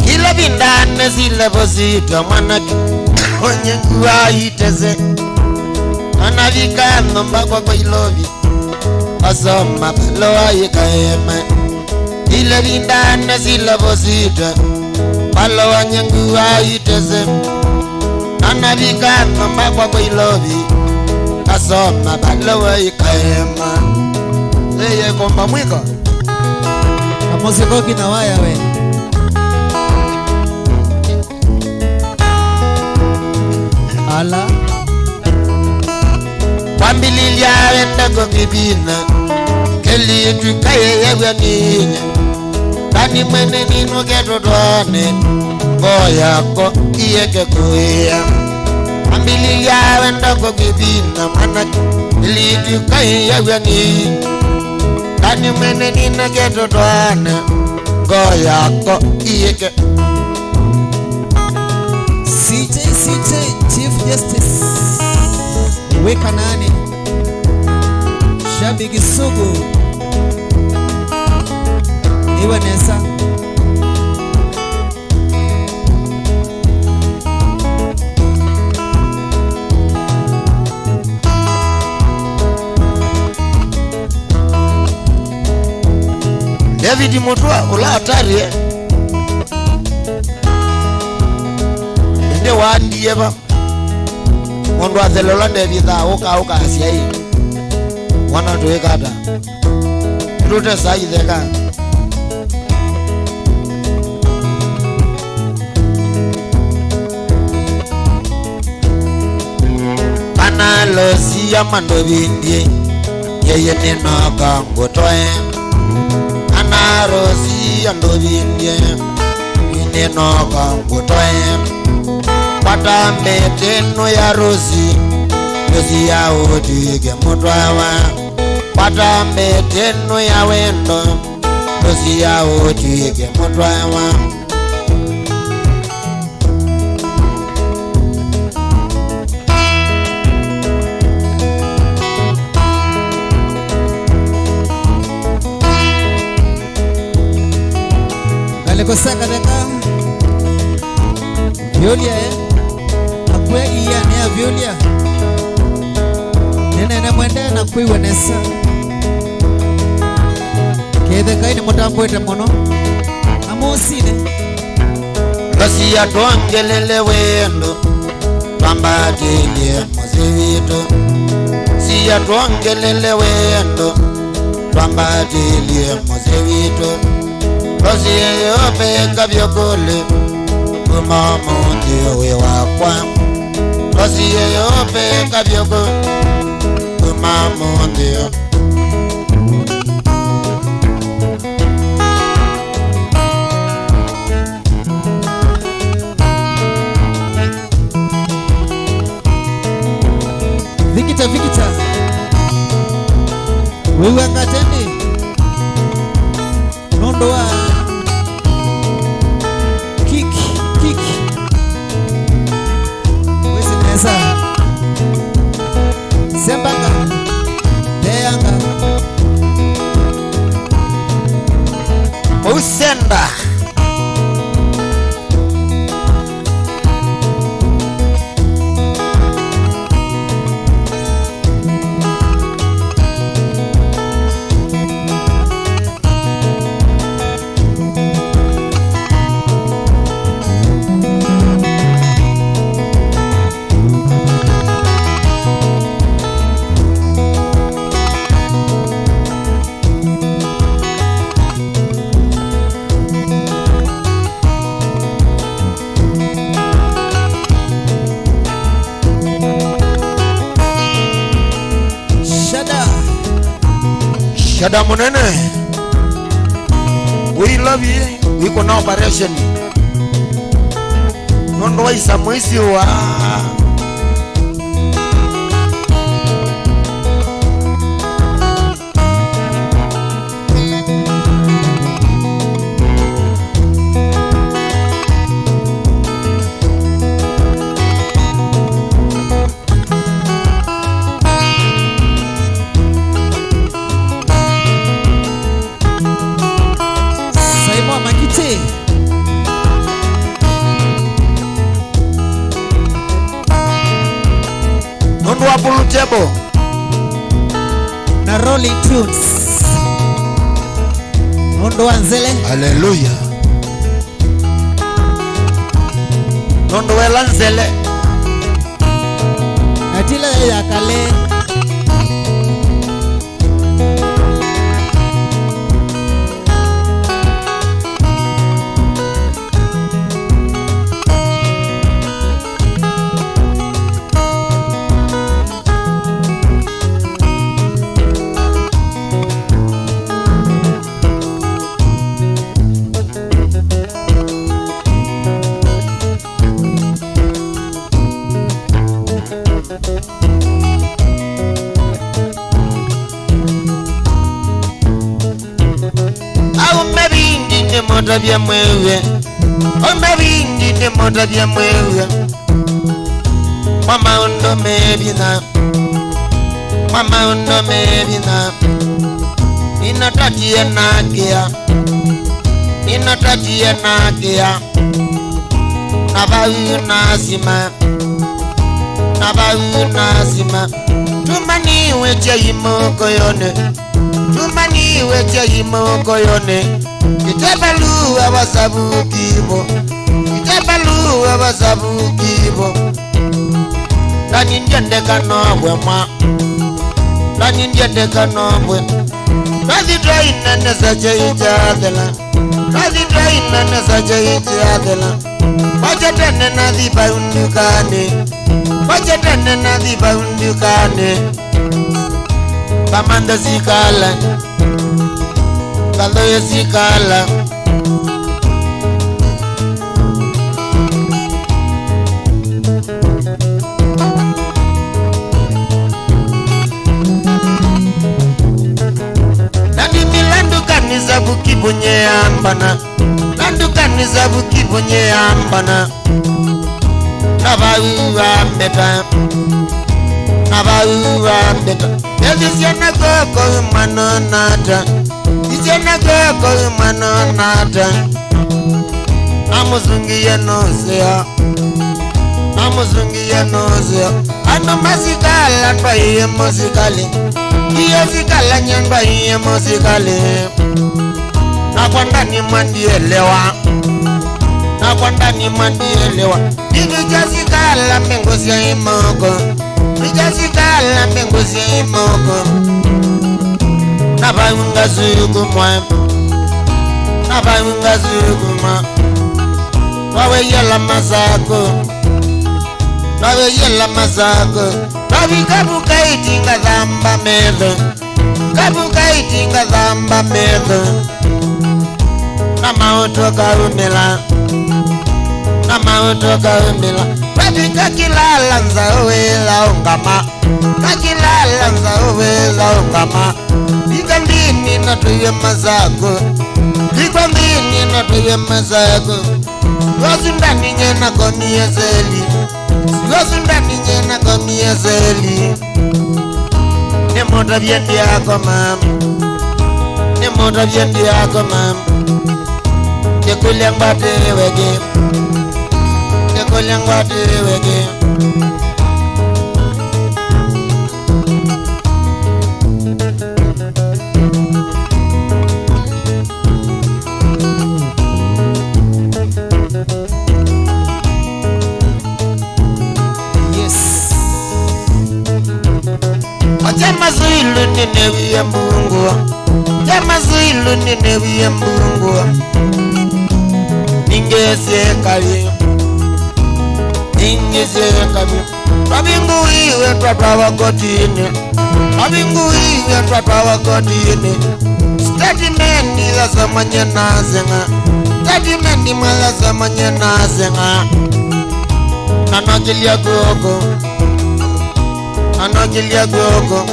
Kila bindane sile posito Mana kwenye kuwa iteze Anavika mbakwa kwa ilobi Asoma baloa ikaema Ile bindane sile posito Baloa nyenguwa iteze Anavika mbakwa kwa ilobi Asoma baloa ikaema Leye komba mwiko Kamosiko kina waya we Ala Wambililia wenda kongibina Keli tukaye yewe ninya Kani mwene nino keto dwane Goya ko iyeke kuya Wambililia wenda kongibina Mana keli tukaye yewe ninya Kani mwene nino keto dwane Goya ko iyeke CJ Chief Justice Weka nani Shabiki sugu Iwa nesa David Mutua ula hatari Nde wandi yeba Mondo wa thelola David uka asia hii Wana tuweka hata Rute sahi theka Kana losi ya mando bindie Yeye nino kango toe Kana rosi ya ndo bindie Nino kango toe Pata meteno ya rosi Rosi ya utige mutwawa Pata meteno ya wendo Rosi ya utige mutwawa Galikosaka deka Violia Akwe iya ni ya Violia Nene mwende na kuiwe nesa Kede kai ni mutambo ite mono Amosine Rosi ya tuangelele wendo Twambatilie muzivito Siya tuangelele wendo Twambatilie muzivito Rosi yeyo peka vyokole Umamundi uwe wakwa Rosi yeyo peka vyokole Umamundi wewe katende nondo wa kiki wezi nesa sembanga deyanga usenda Shada munene, we love you. We kuna operation. Nondo wa isa mwezi wa Makite nondo wa Bulutebo na Rolling Tunes nondo wa Nzele. Haleluya. Nondo wa Nzele natila ya kale moda bya mwewe omabindi ne moda bya mwewe mama undo mebina inatatie nakia nabawu nasima tumani weche imoko yone Itabalu abasabu kibo Lani ndiende kanobwe Razi draina nesache ijadela Wachatene na dhiba undukane Kamanda zikala Kaloye zikala Landukaniza bukibunye ambana Nabawa mbeta Yezisiana koko mano nata Amuzungiye nozea Ano masikala nbahiye muzikali Iyo zikala nyanbahiye muzikali Nakwanda ni mandielewa Nijazikala mengozi ya imoko Nabayunga zugumwa Wawe yela mazako Kabika itinga dhamba medho Nama utoka umela Kabika kilala nza uwela ungama na tuye mazako Ikwambini na tuye mazako Gosundani nyena komia zeli Gosundani nyena komia zeli Nemoda vyendi yako mam Nemoda vyendi yako mam Nekuliang bate wege Nekuliang bate wege Jamazuilu ninewiye mbungu Jamazuilu ninewiye mbungu Ningeze kali Ningeze kali Babingu iwe twatwa wakotini Babingu iwe twatwa wakotini Statimenti la zamanye nazenga Statimenti mala zamanye nazenga Nanakilia koko Anakilia koko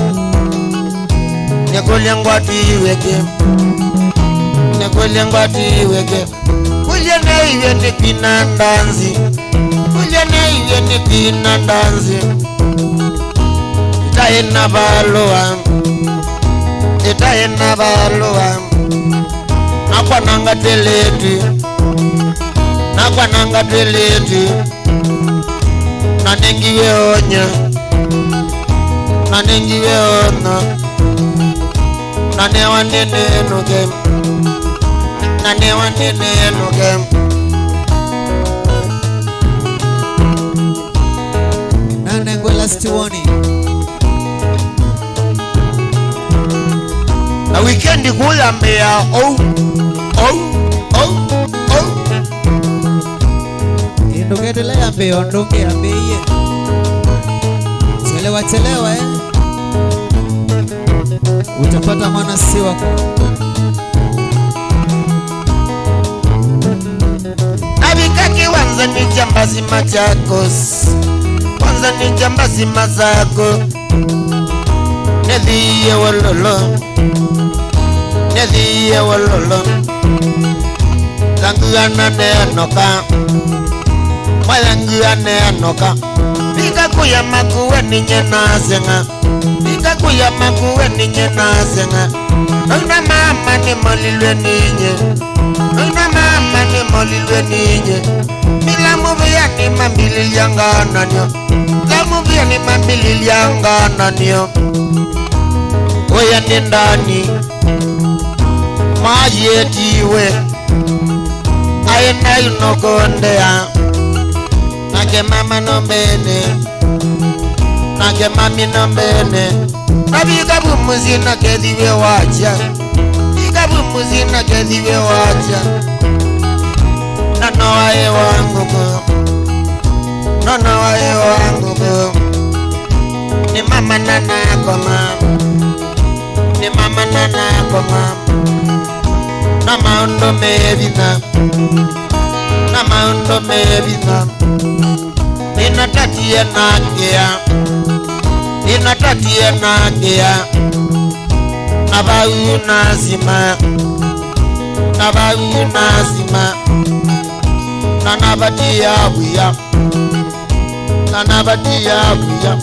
Nekuliangwati weke Nekuliangwati weke Kuliane iwe ni pina ndanzi Kuliane iwe ni pina ndanzi Itaena baloa Itaena baloa Nakwa nanga teleti Nakwa nanga teleti Nanengiwe onya Nanengiwe ona Nanewa nene nuke Nanewa nene nuke Nanengwe last warning Na weekendi kula mbea Induketele ya mbeo nduke ya mbeye Chelewa Utapata mwana si wako Nabikaki wanza ni jambazi machakos Wanza ni jambazi mazako Nethiye walolo Nethiye walolo Languana neanoka Walanguana neanoka Bika kuya makuwe ninye nasenga Bika kuya makuwe ninye nasenga Nuna mama ni molilwe ninye Nuna mama ni molilwe ninye Mila muvia ni mambili yangana nyo La muvia ni mambili yangana nyo Oya ni ndani Majetiwe Ayena yunokondea Nake mama nombene Nake mami nombene Nabika bumuzi na kediwe wacha Bika bumuzi na kediwe wacha Nanoa e wangu ko Nanoa e wangu ko Ni mama nana koma Ni mama nana koma Nama undo mevina Nama undo mevina Inatatie nagea Inatatie nagea Nabau nazima Nabau nazima Nanabatia buya Nanabatia buya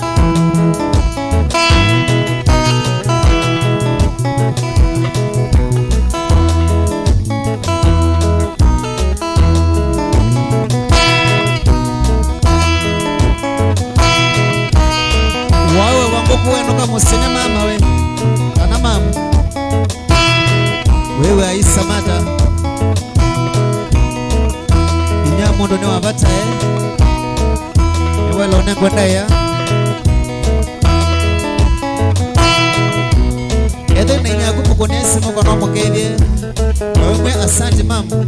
Wawe wangoku weno kama usine mama we Kana mama Wewe Aisa mata Inyamondo ni wabata Ewe laone kwenda ya Edo na inyagumu konesi moko nomo kevye Wewe asante mama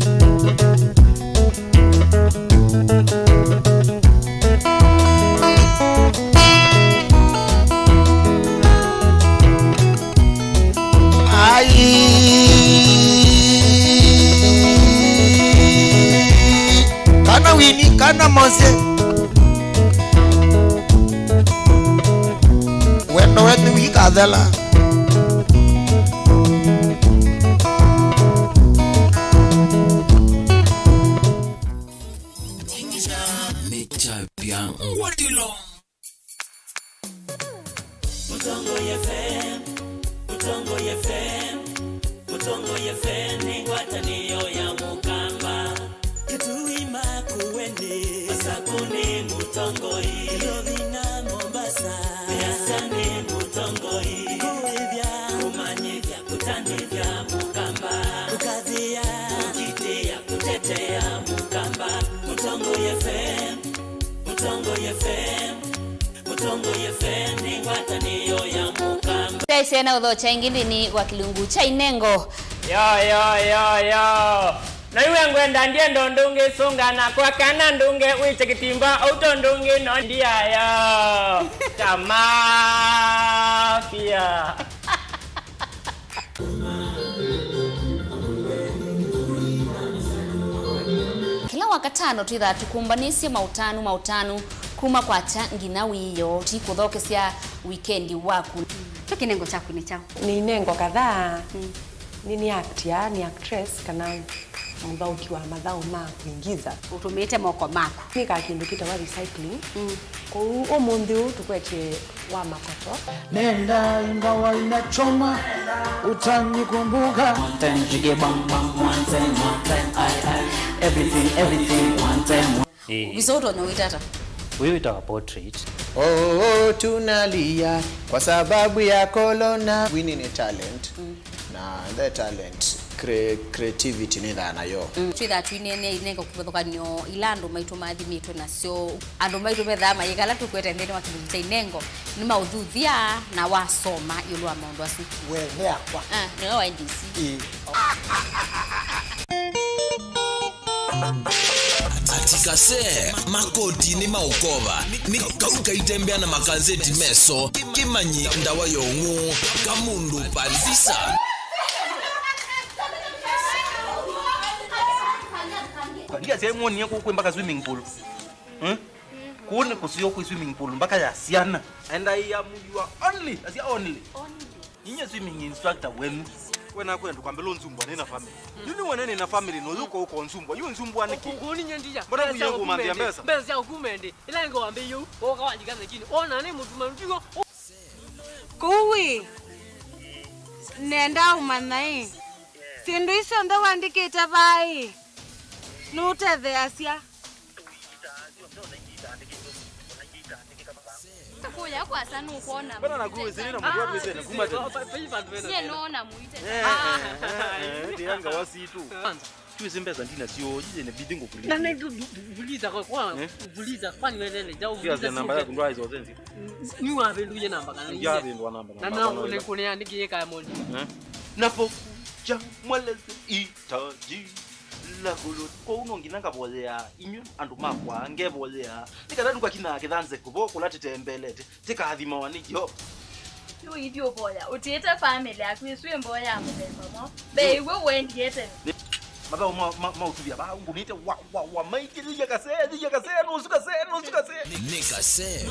Kana wini kana mose Wendo wetu wikadela Mutongo yefeni wataniyo ya mukamba Kituima kuwende Masakuni mutongoi Ilovina Mombasa Biasani mutongoi Kuivya Kumanyivya kutanivya mukamba Kukadhia Kujitia kutetea mukamba Mutongo yefeni Mutongo yefeni wataniyo ya mukamba Taisena udho cha ingindi ni wakilungu cha inengo. Yo. Na iwe ngwenda ndiye ndonge songa na kwa kana ndunge uite kitimba auto ndunge no ndia yo. Tamafia. Kila wakatano tuitha tukumbanisye mautanu kuma kwa cha ngina wiyo tikuthokesia weekendi waku. Kinengo chaku ni chao. Ni nengo kadhaa. Ni actor, ni actress kana mthauki wa mathau ma kuingiza. Utumite moko mako. Nika kindu kitawa recycling. Kou omundi tukwetie wa makoto. Nenda ingawa inachoma utanikumbuka. One time jige bang bang, one time I everything one time. Bisoto no witata. Wewe itawa portrait. Oh, tunalia kwa sababu ya corona. Winning a talent. Na the talent creativity ni dhana yo. Tuitha twinene inengo kuthokanyo ilando maitu mathimito nacio andu maitu metha mayikala tukwete ndeni wa kilungu cha inengo ni mauthuthia na wasoma yulu wa maundu asu. Wewe yakwa. Ni wa NDC. Atikase makoti ni maukova ni kauka itembea na makazeti meso kimanyi ndawa yongu kamundu palisa Ndia sehemu ni yako mpaka swimming pool. Kuone kusiyo kwa swimming pool mpaka ya siana. And I am your only. Ninyi swimming instructor wenu. Wena kwenda kwambela onzumbwa nena family. Yuni wanene na family no yuko uko onzumbwa. Yu onzumbwa niki. Ngoni nyandija. Mbona kuyo kumambia mbesa? Mbesa ya kumende. Ila ngo ambe yu. Oka wajikaza chini. Ona ne mtu mandigo. Kuwi. Nenda umanai. Sindu iso ndo wandikite vai. Nuthe asia. Kuya kwa sana ukuona. Bana na kuwe zini na mkwa tuweze na kumate. Sie noona muite. Ndianga wasitu. Tuweze mbeza ndina sio jije ne bidingo kulia. Na nego vuliza kwa vuliza kwani welele jau vuliza. Kiasi namba yako ndo hizo zenzi. Ni wa veluye namba kana. Ya ndo namba. Na ule kune andike kaya moja. Napo ja mweleze itaji la kulo ko unonginanga bolea inyu andu makwa ngebolea nikadani kwa kina kithanze kubo kulati tembelete tika hathima wanikyo yo idio boya utiete family akwiswe mboya mudemo be we wendiete mabao ma utubia ba ngumite wa maiki lija kase no suka se nikase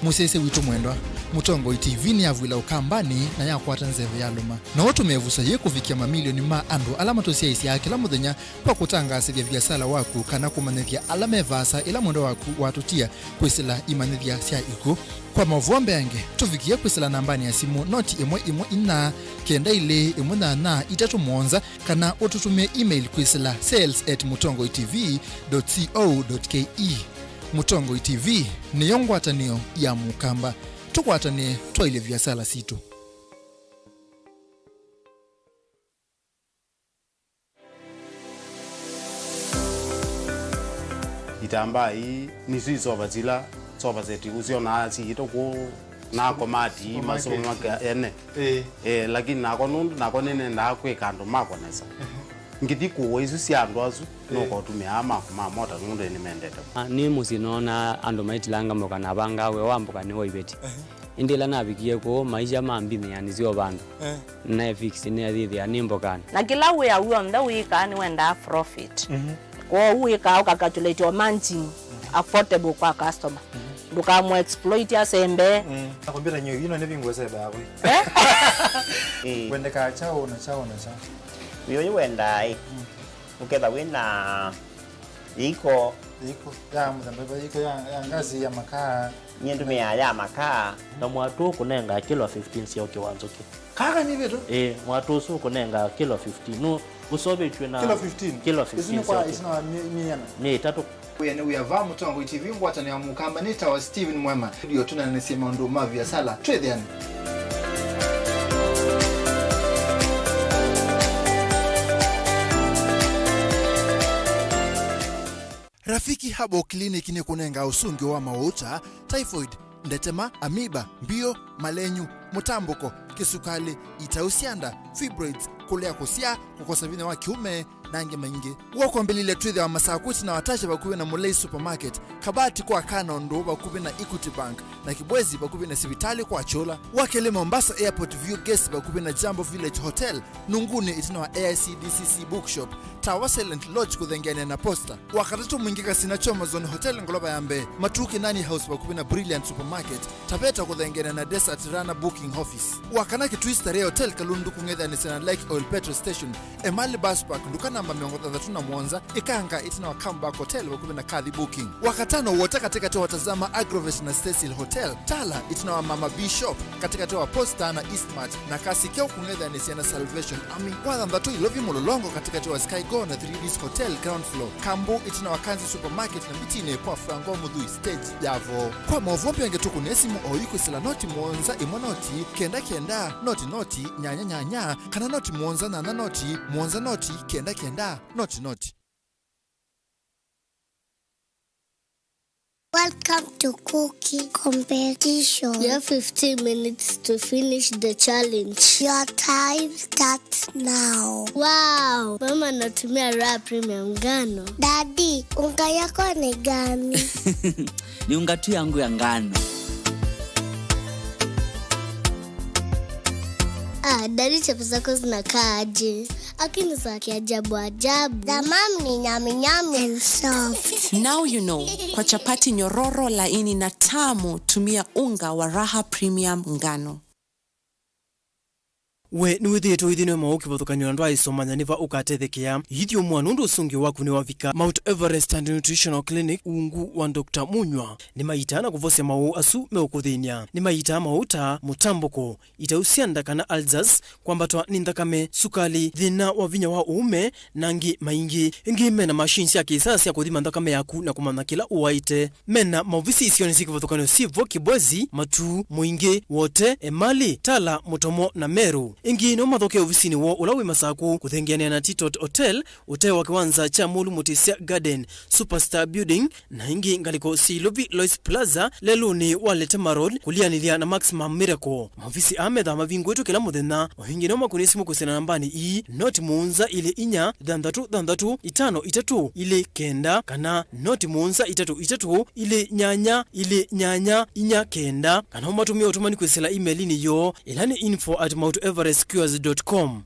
Musese witu mwendwa Mutongo TV ni avwila ukambani na yakwata nzeve ya luma na watu mevusa ye kufikia mamilioni ma andu alama tosia isi ya kila mudhenya kwa kutangasa vya vyasala waku kana kumanevya alama evasa ila mwendo waku watutia kwisila imanevya siya iku kwa mavuambe yange tufikia kwisila nambani ya simu noti imwe ina kenda ile imwe na itatu mwonza kana ututumia email kwisila sales@mutongotv.co.ke. Mutongo TV ni yongwatanio ya mukamba tukwatane twaile vyasala situ. Itamba hii ni zizo bazila soba zeti uziona zito ku na komati masomo maka ene lakini nako nene ndakwe kando mako nesa ngiti kuwa isu siandu azu noko tumia ma mota ngunde ni mendete ni musinona ando maitilanga moka na banga we wambuka ni woibeti indila nabikie ko maisha mambime yani zio bandu na fix ni adhithi animbokana na kila we ya uonda wika ni wenda profit kwa wika ukakatulate managing affordable kwa customer duka mo exploit ya sembe nakwambia nyo yino ne bingwese bawe wenda ka chao na cha Wiyo wenda uketha wina iko iko ya mzamba iko ya ngazi ya makaa nyendu me ya makaa na mwatu kunenga kilo 15 sio kiwanzoki kaka ni vitu mwatu su kunenga kilo 15 no usobe tuna kilo 15 isino kwa isino ni tatu Uyane uyava Mutongo TV ngwatani ya mukamba nita wa Steven Mwema studio tunanesema ndo mavi ya sala trade yani Rafiki Habo Clinic ni kunenga usungi wa mauta, typhoid, ndetema, amiba, mbio, malenyu, mutambuko, kisukali, itausianda, fibroids, kulea kusia, kukosa vine wa kiume, nange maingi. Wako mbilile tuwezi wa masakuti na watasha bakuwe na Mulei Supermarket, kabati kwa Kanondo bakuwe na Equity Bank, na Kibwezi bakuwe na Sivitali kwa Chola, wakele Mombasa Airport View Guest bakuwe na Jambo Village Hotel, Nunguni itina wa AICDCC Bookshop, Tower Silent Lodge kuthengene na Posta, wakatatu mwingika Sinachoma Zone Hotel Ngoloba Yambe, Matuki Nani House bakuwe na Brilliant Supermarket, Tapeta kuthengene na Desert Runner Booking Office, wakanaki Twister Hotel Kalundu kungedha ni Sena Lake Oil Petrol Station, Emali Bus Park nduka namba miongo na Mwanza, Ikanga itina wa Comeback Hotel bakuwe na Kadhi Booking, wakatano wote katika tewa watazama Agrovet na Cecil Hotel, Tala itina wa Mama Bishop katika tewa Posta na Eastmart, na kasi keo kungedha ni Siena Salvation Army, wadhamdatu ilovi mulolongo katika tewa Skygo na 3Ds Hotel ground floor, Kambu itina wa Kanzi Supermarket na Mitine kwa Frango Mudhui Stage Javo. Kwa mauvompi yangetuku nesimu oyuku sila noti Mwanza imonoti, kenda noti nyanya kana noti Mwanza na noti Mwanza noti kenda noti. Welcome to cooking competition. You have 15 minutes to finish the challenge. Your time starts now. Wow, mama natumia Raha Premium ngano. Daddy, unga yako ni gani? Ni unga tu yangu ya ngano. Daddy chapo zako zinakaa aje? Akini za kiajabu. The mom ni nyami and soft. Now you know. Kwa chapati nyororo laini na tamu, tumia unga wa Raha Premium ngano. We nuithitwo ithino mauki bothukanyo ndo aisomanya niva ukatethekia yithio mwana undu usungi waku ni wavika Mount Everest and Nutritional Clinic ungu wa Dr. Munywa ni maitana kuvosia mau asu meukuthinia ni maita mauta mutambuko itausianda kana alzas kwambatwa ni ndakame sukali thina wa vinya wa uume nangi maingi ngime na machines ya kisasa ya kuthima ndakame yaku na kumana kila uwaite mena mauvisi isioni siki bothukanyo sivo Kibwezi Matu Mwingi wote Emali Tala Mutomo na Meru ingi no mathoke ofisini wo ulawi masaku kuthengiania na Titot Hotel utewa kiwanza cha Mulu Mutisia Garden Superstar Building na ingi ngaliko Silobi Lois Plaza leluni walete marod kulianilia na Maximum Miracle mafisi amedha mavingu wetu kila muthenya wahingi no makunisimu kusena nambani i noti muunza ile inya dandatu itano itatu ile kenda kana noti muunza itatu ile nyanya inya kenda kana umatumia utumani kwesela email ni yo ilani info@mounteverestcures.com.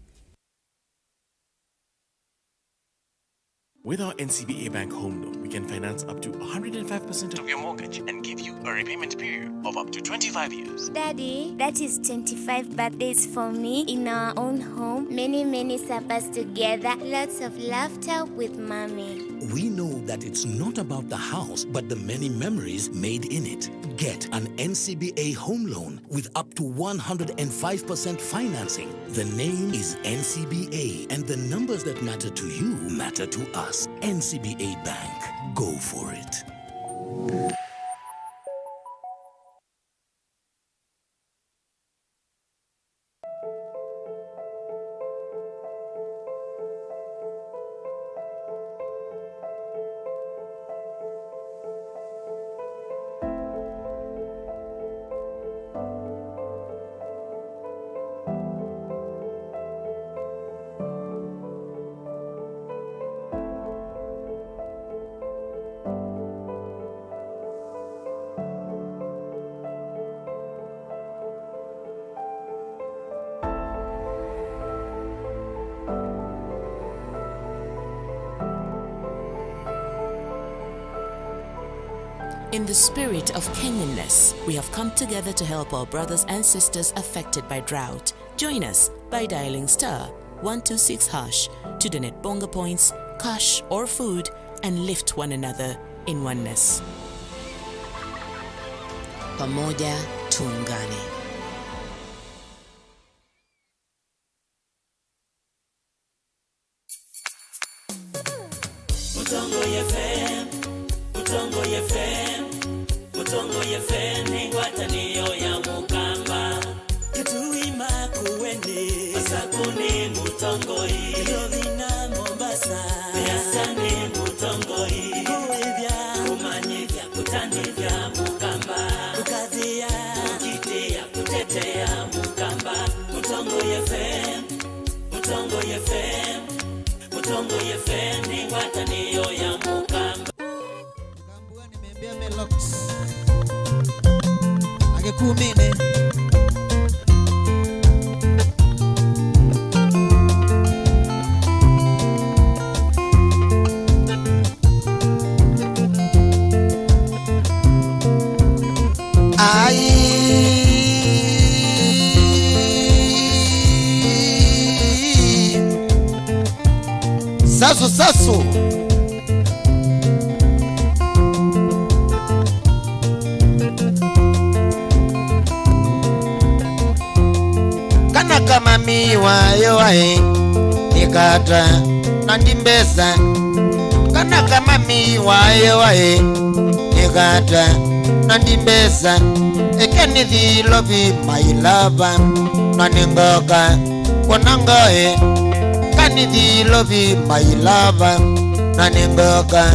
With our NCBA Bank Home Loan, we can finance up to 105% of your mortgage and give you a repayment period of up to 25 years. Daddy, that is 25 birthdays for me in our own home. Many suppers together. Lots of laughter with mommy. We know that it's not about the house, but the many memories made in it. Get an NCBA home loan with up to 105% financing. The name is NCBA, and the numbers that matter to you matter to us. NCBA Bank. Go for it. In the spirit of Kenyanness, we have come together to help our brothers and sisters affected by drought. Join us by dialing *126# to donate bonga points, cash or food, and lift one another. in oneness. Pamoja tuungane. Utongo FM, Utongo FM, Utongo FM ni ngwatanio ya Mukamba. Kituima kuwende, Masakuni Mutongoi, Ilovina Mombasa, Biasani Mutongoi, Kuivya, Kumanyivya, Kutanivya Mukamba, Kukadhia, Kujitia, Kutetea Mukamba. Utongo FM, Utongo FM, Utongo FM ni ngwatanio ya Mukamba. Nimembea Melox Agekumine Sasu kana kama miwa yoae nikata nandimbesa kana kama miwa yoae nikata nandimbesa ekenithi lovi mailava naningoka kwanangoe kanithi lovi mailava naningoka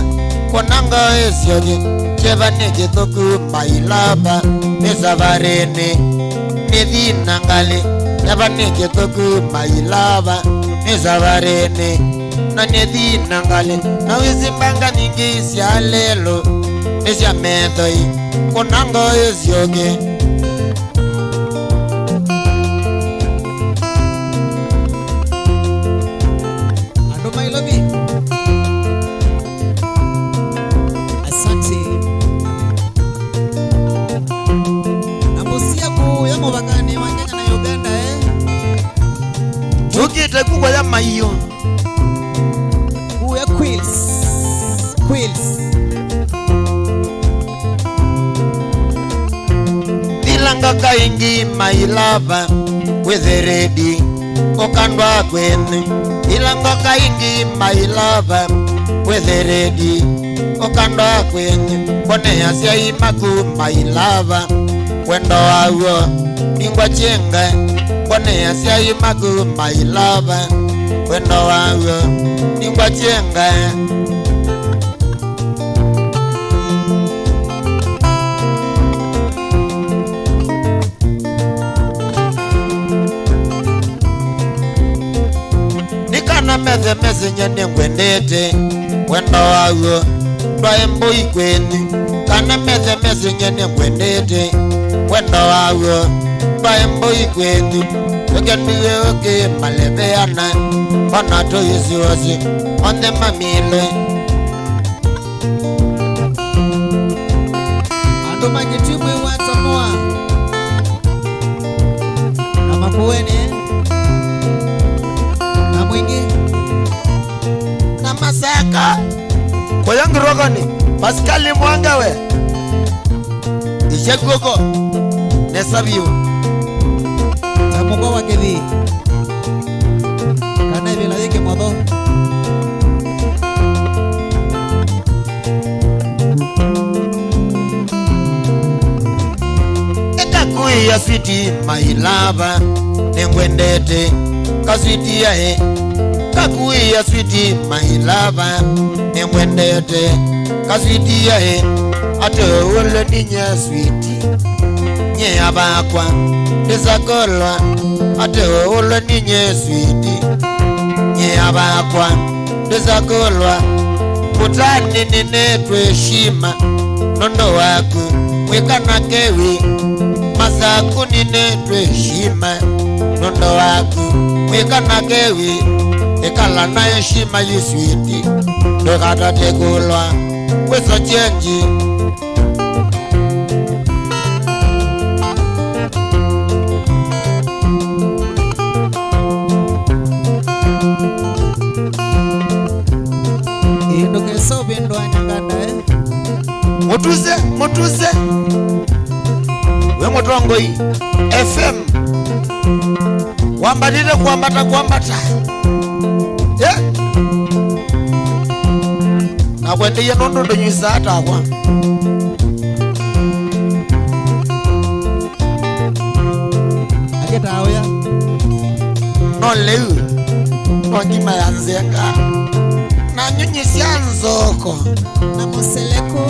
kwanangoe siogi cheva nikithuku mailava nisavarene nithi nangali cheva nikithuku mailava nisavarene na nithi nangali na wizimbanga ningi cia lelo nisya methoi kwanangoe siogi tukite kubwa ya maiyo uya quills dilanga kaingi mailava with the ready okandwa kwene dilanga kaingi mailava with the ready okandwa kwene kone yasia imaku mailava wendo awo ingwa chenga kone yasia imaku mailava wendo awo ingwa chenga nikana meze nyene ngwendete wendo awo twaembo ikweni kana meze nyene ngwendete wendo awo twaembo ikweni ogendiwe oge malebeana ona to yisiwasi onde mamile ando majitimwe watamoa na makuene na mwingi na masaka kwa yangu rogoni Pascali Mwangawe ishekuko nesabio tamuko wakethi kana vila yake modo ekakui ya switi mailava nengwendete kaswiti ya he kakui ya switi mailava nengwendete kaswiti ya he ate wole ninya switi nye abakwa nisakolwa ate wole ninye switi nye abakwa nisakolwa kutani ninetwe shima nondo waku wikana kewi masaku ninetwe shima nondo waku wikana kewi ikala na heshima yiswiti ndokata tegulwa weso chenji indokeso bindwa nyanganda mutuse we Mutongoi FM wambatire kuambata yeah. Na kwende ye nondo nyisa atakwa ageta oya no leu no ngima ya nzenga na nyunyisia nzoko na museleko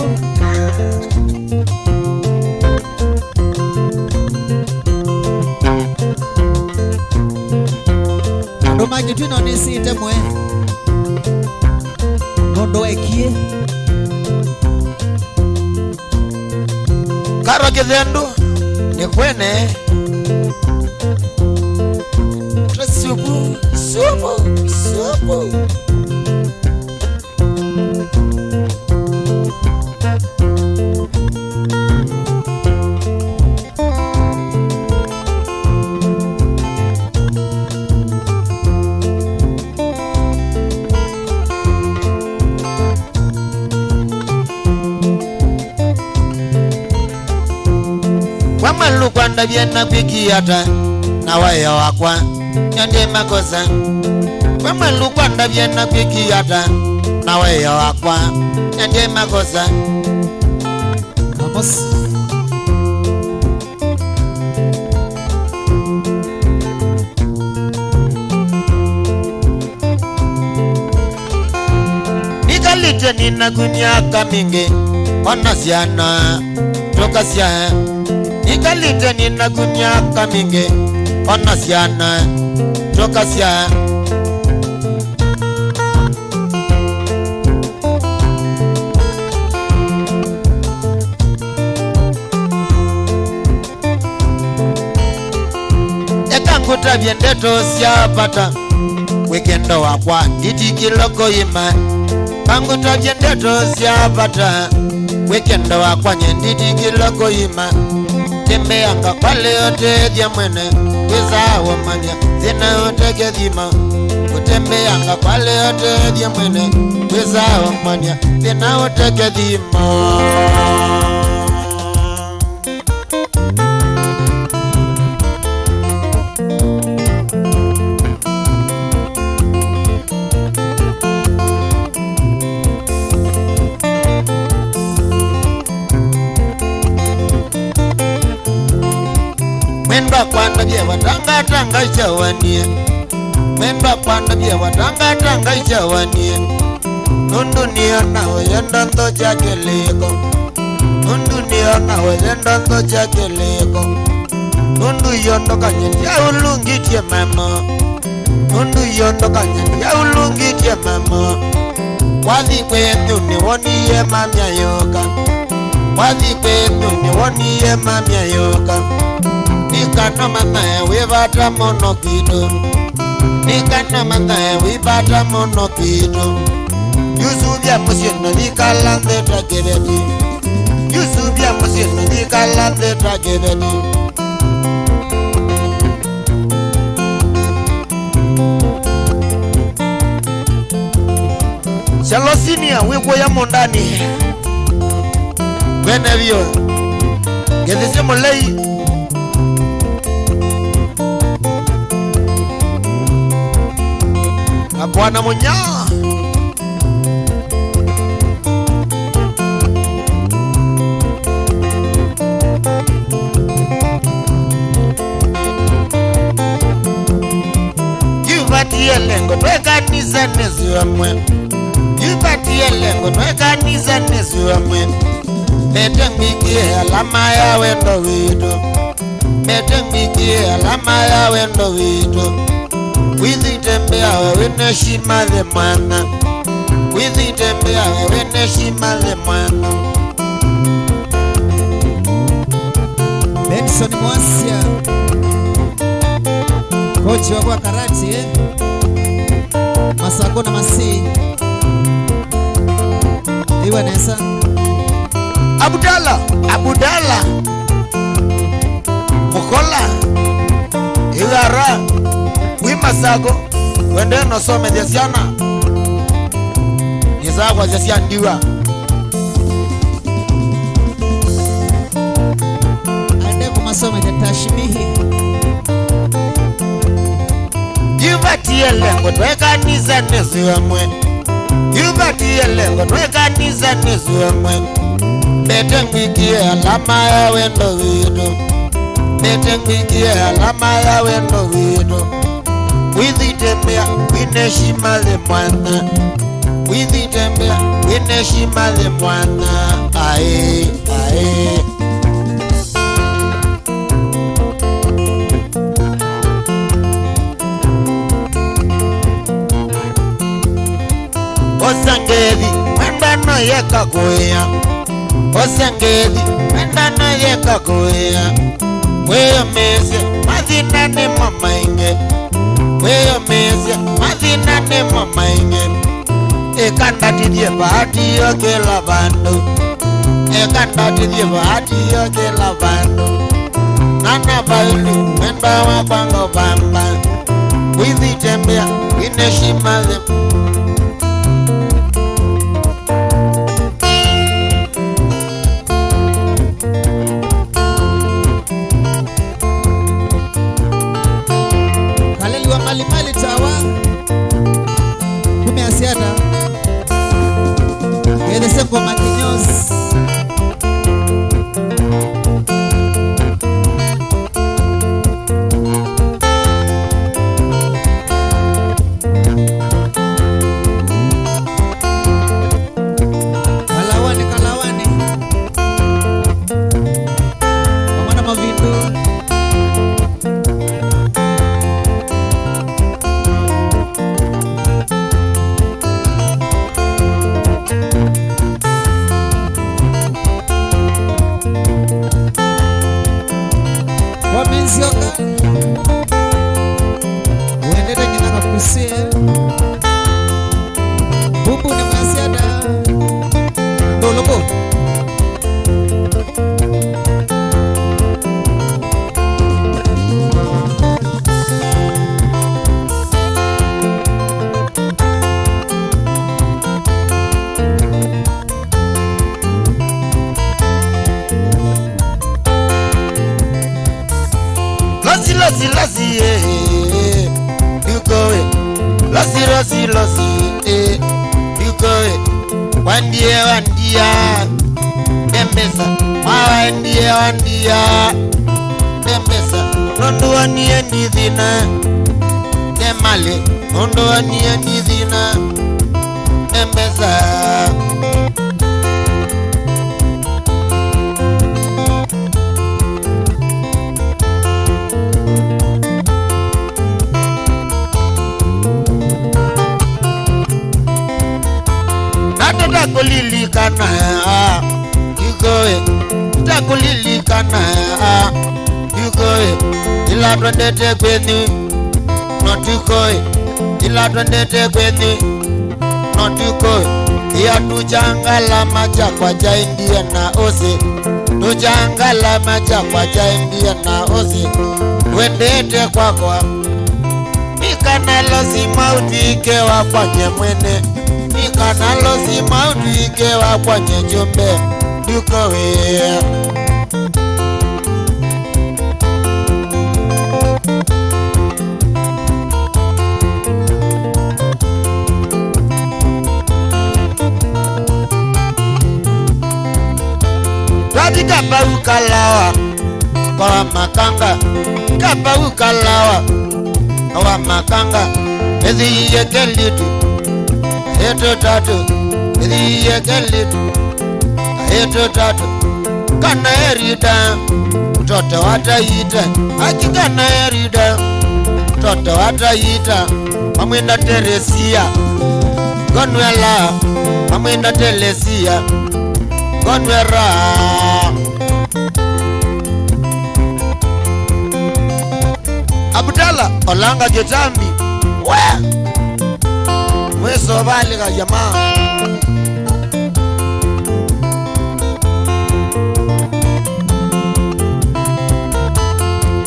ndo maji twino nisite mwe nondo ekie karo githendo ni kwene supu wamalu kwanda biena kwikiata na waya wakwa nyande makosa wamalu kwanda biena kwikiata na waya wakwa nyande makosa vamos nikalite nina kunyaka mingi onasiana tokasia nikalite nina kunyaka mingi onasiana tokasia ekankuta byendeto siapata wikendo wakwa titikiloko ima kankuta byendeto siapata wikendo wakwa nyenditikiloko ima tembeanga kwale yote dhya mwene wizawo manya zina yote gedhima kutembeanga kwale yote dhya mwene wizawo manya zina yote gedhima kwanda bye watanga chawanie memba kwanda bye watanga chawanie nundunia nawe yenda ndo chakeleko nundunia nawe yenda ndo chakeleko nundu yondo kanyeni ya ulungitie mama nundu yondo kanyeni ya ulungitie mama wathi kwetu ni woniye mamya yoka wathi kwetu ni woniye mamya yoka nikana mamae wibata mono kido nikana mamae wibata mono kido yusubia musino nikalande tageredi yusubia musino nikalande tageredi Shalosinia wiko ya mondani wene vio gedise molei Bwana Munya Yupatie lengo twekanisa neziwa mwe Yupatie lengo twekanisa neziwa mwe Mete mbikie alama ya wendo wito Mete mbikie alama ya wendo wito Withitembea wewe neshima the mwana Withitembea wewe neshima the mwana Benson Mwasia kochi wa kwa karati Masako na Masi Iwa Nesa Abudala Mukola Igara Wimasago wende no some jesiana nizagwa jesia ndiwa Shimihi. Yubatie lengo twekanisa nesuamwe. Yubatie lengo twekanisa nesuamwe. Bete ngwikie alama ya wendo witu. Bete ngwikie alama ya wendo witu. Withitembea wineshima le mwana. Withitembea wineshima le mwana. Ae, ae. Osangedi, wendano yeka kuya. Osangedi, wendano yeka kuya. Weyo mese, mazina ni mama inge. Weyo mese, mazina ni mama inge. Ekanda tidye bahati yoke lavando. Ekanda tidye bahati yoke lavando. Nana baulu, wenda wabango bamba. Withi tembea, wineshima le. Mali tawa kumeasiata yedese kwa makinyos kalawani wamana mavindu Waminzioka uendete nyinanga kusie Bubu ni mwasiada Ndolobo Losi, you go it. Losi, you go it. One dia, Dembesa, one dia, Dembesa. Nondo ani endizina, Demale, nondo ani endizina, Dembesa. Takulilikana yugoe takulilikana yugoe ila twendete kwenu notukoe ila twendete kwenu notukoe ya tujangala macha kwa jaindia na ose tujangala macha kwa jaindia na ose wendete kwako mikana lazima utikewa kwanye mwene Kanalo si mautuike wa kwenye jumbe dukowe Wadi kapa ukalawa kwa makanga Kapa ukalawa kwa makanga Ezi yekelitu Eto tatu, iriye gelitu. Eto tatu, kana erida. Toto wataita, aki kana erida. Toto wataita, mamwenda Teresia. Gonwela, mamwenda Telesia. Gonwera. Abdalla, Olanga Getambi. Wee! Mweso bali ka jamaa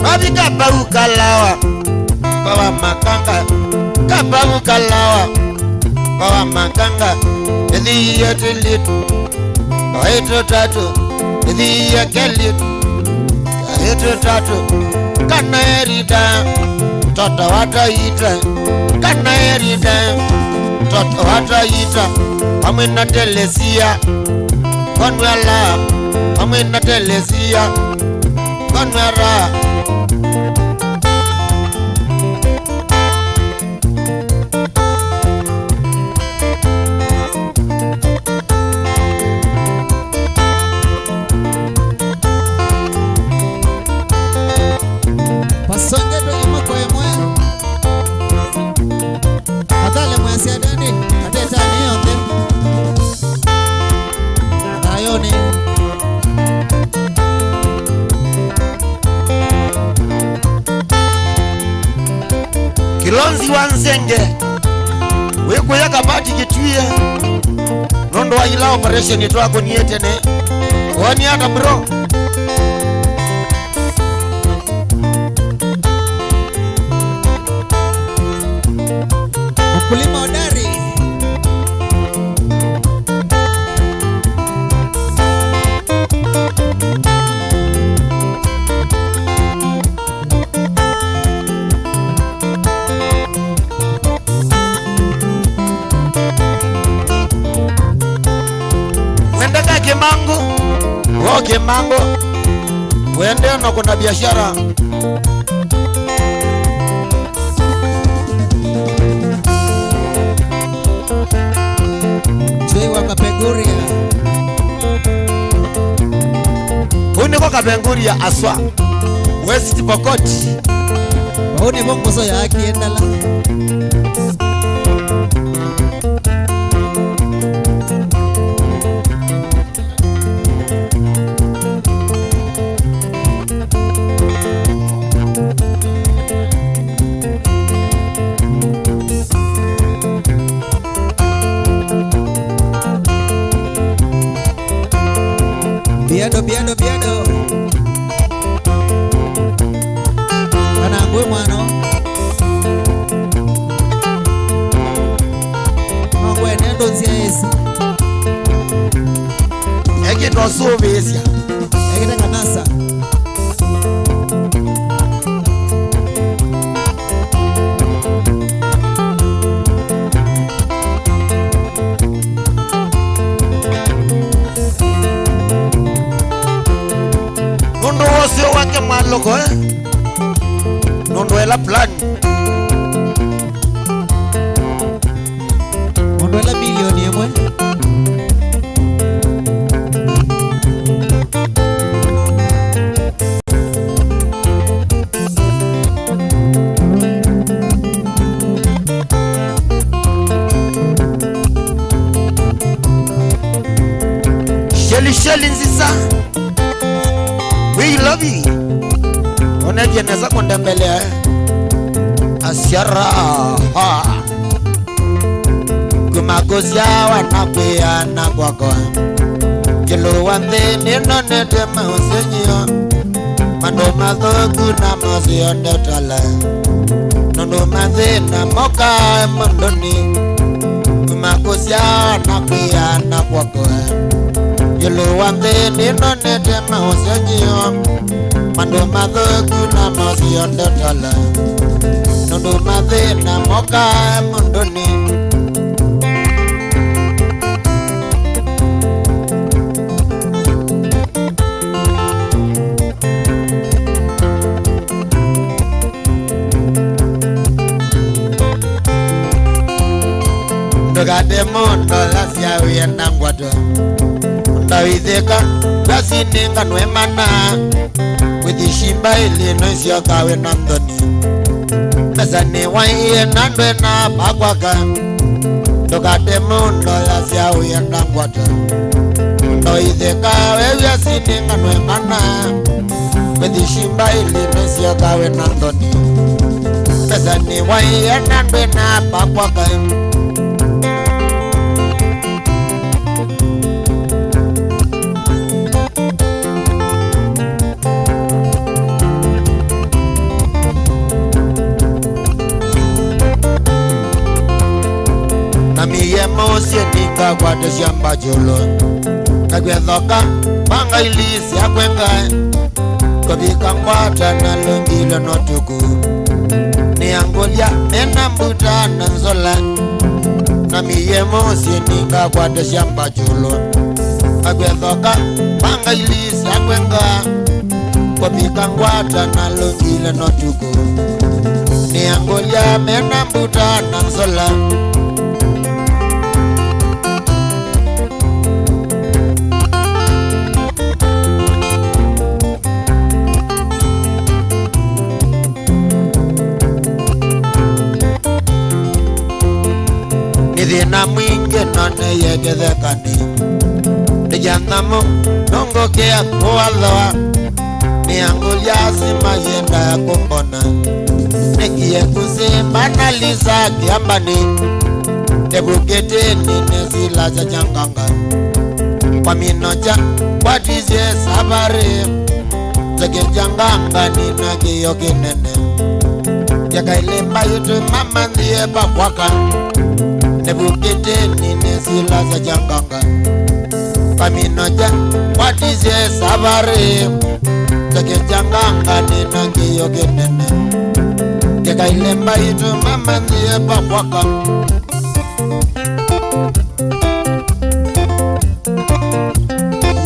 Babi kapa ukalawa Bawa makanga Kapa ukalawa Bawa makanga Edhi ya tilitu Eto tatu Edhi ya kelitu etu tatu kana erida toto wataita kana erida toto wataita amina telesia konwala amina telesia konwara Pasonge to ima kwa emwe Atale mwe siadani Ateta ni yonde Ayoni Kilonzi wanzenge Weko ya kabati kituye Nondo wa ila operation ito wako niyetene Wani hata bro Mkulima hodari Wendeka Kimangu Wo Kimangu Wende no kuna biashara Joi wa Kapenguria Huni kwa Kapenguria aswa West Pokot Huni bongoso ya haki endala Biado Kana ngwe mwano Ngwe nendo nzia esi Eki to suvesia Eki tenga nasa Nondo osio wake maloko Nondo ela plan Nondo ela milioni emwe Sheli nzisa We love you Oneje neza kundembelea Asiara Kumagozia wanapeana kwako Kilo wante nino nete mausenyo Mando mathoku na masio ndetale Nondo mathe na moka mondoni Kumagozia wanapeana kwako Kilo wante nino nete mausenyo Mando mathoku na masio ndetale Nondo mathe na moka mondoni Ndogade mondo lasia uyenda ngwato Ndawitheka Wasinenga nwemana Withishimba ili noisio kawe nandoni Mesani waiye nandwe na bakwaka Ndogade mondo lasia uyenda ngwato Ndawitheka Wasinenga nwemana Withishimba ili noisio kawe nandoni Mesani waiye nandwe na bakwaka Miye mosie nika kwa te shamba jolo Kagwe thoka Manga ilisi ya kwenga Kobika ngwata na lungilo notuku Niangolia mena mbuta na nzola Na miye mosi ninga kwa de shamba chulo Agwethoka panga ilisa kwenga Kobika ngwata na lungilo notuku Niangolia mena mbuta na nzola Nidhina mwingi nane yegethekani Nijandamo nongo kia kuwadhawa Niangulia sima yenda ya kumbona Nikie kusimba na lisa kiambani Nebukete nine sila cha changanga Kwa minocha kwa tizie sabari Zake changanga nina kiyo kinene Yaka ilimba yutu mama ndiye pakwaka Nebukete nine sila za changanga Kaminoja watize sabari Zake changanga nina kiyo kinene Yaka ilemba yitu mama ndiye pakwaka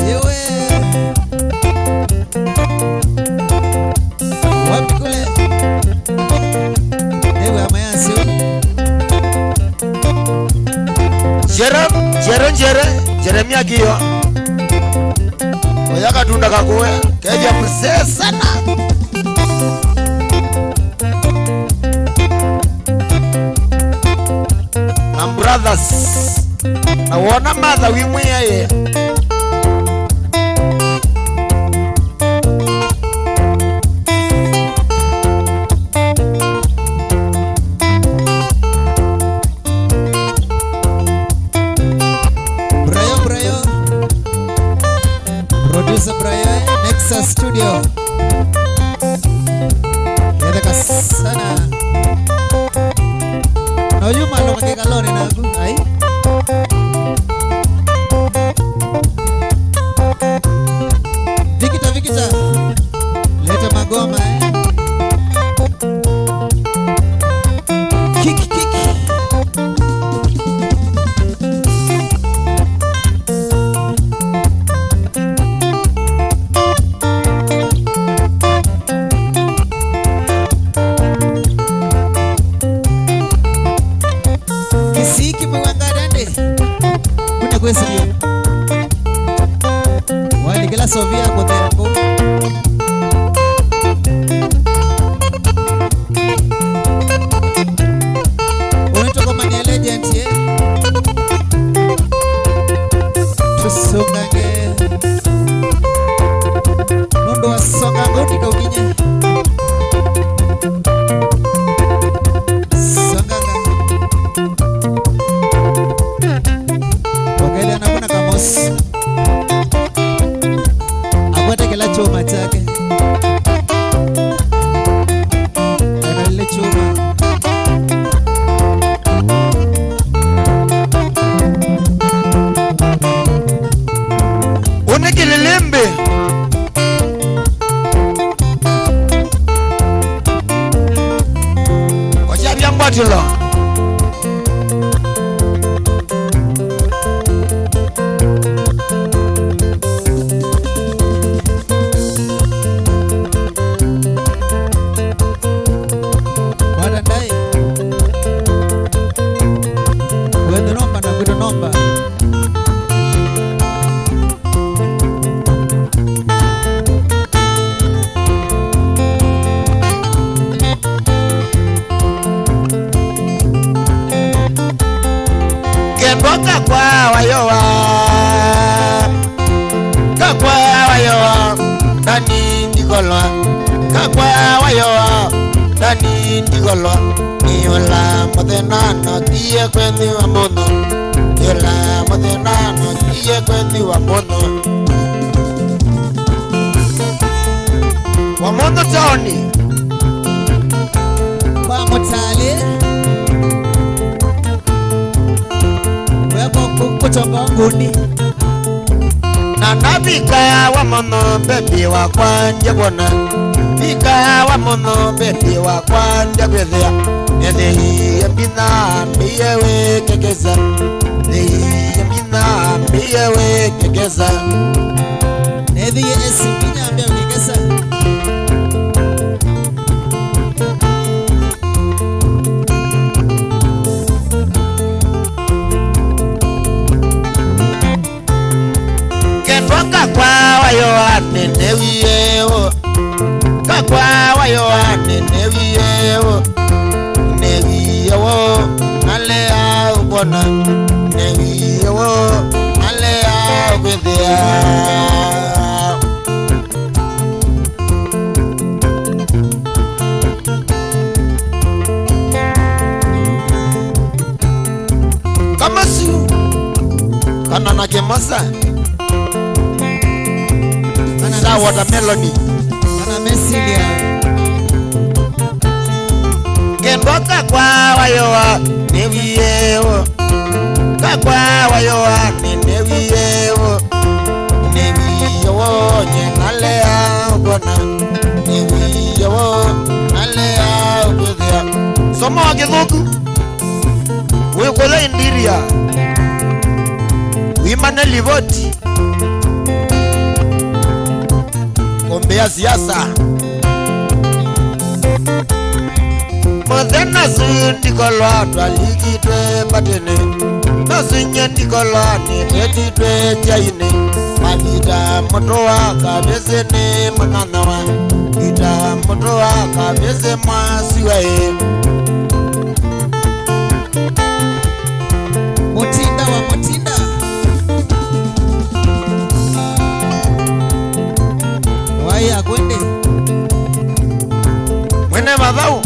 Yewe wapi kule Ewe amayasi Jeremia kiyo Oyaka tunda kakuwe Keja mzee sana And brothers I wanna mother we mweye Producer Brian, Nexus Studio. Yedeka sana. Na yuma lo makeka lori na aku, ai. Vikita. Leta magoma Kick. Kisiki mwangarande Kuna kwesi hiyo Wali kila sovia kwa tempo Unatoka mani ya legend ye Tusungange Nondo wa songa ngoni kaukinye Akwata kila choma chake Ana lile choma Unekililimbi Oshabia mbatulo Nomba Keboka kwa wayowa Kakwa wayowa Dani ndigolwa Kakwa wayowa Dani ndigolwa Niyola modenano Tiye kwendi wa mono Niyola modenano Tiye kwendi wa mono Wa mono taoni Kwa motali Wepo kukutoka nguni Na na bika wa mono bebi wa kwanja bona bika wa mono bebi wa kwanja gwethia ene yambina miyewe kegeza yambina miyewe kegeza Nevi esi pinyambia kegeza Kakwa wa Yohane newiyewo Kakwa wa Yohane newiyewo Newiyewo Alea ubona Newiyewo Alea ubethea Kamasu Kana na kemasa Sa watermelon Kana mesilia Kendoka kwa wayoa newiyewo Kakwa wayoa newiyewo Newiyewo nyenalea ubona Newiyewo nalea ubethea Soma wa kithuku Wikola indiria Wimane livoti Kombea siasa Modena sundikolo Twalikitwe patene Nosunye ndikolo Nitetitwe chaine Malita motowa kabesene mananawa Ita motowa kabese masiwae Mutinda wa Mutinda Waya kwende Mwene madhau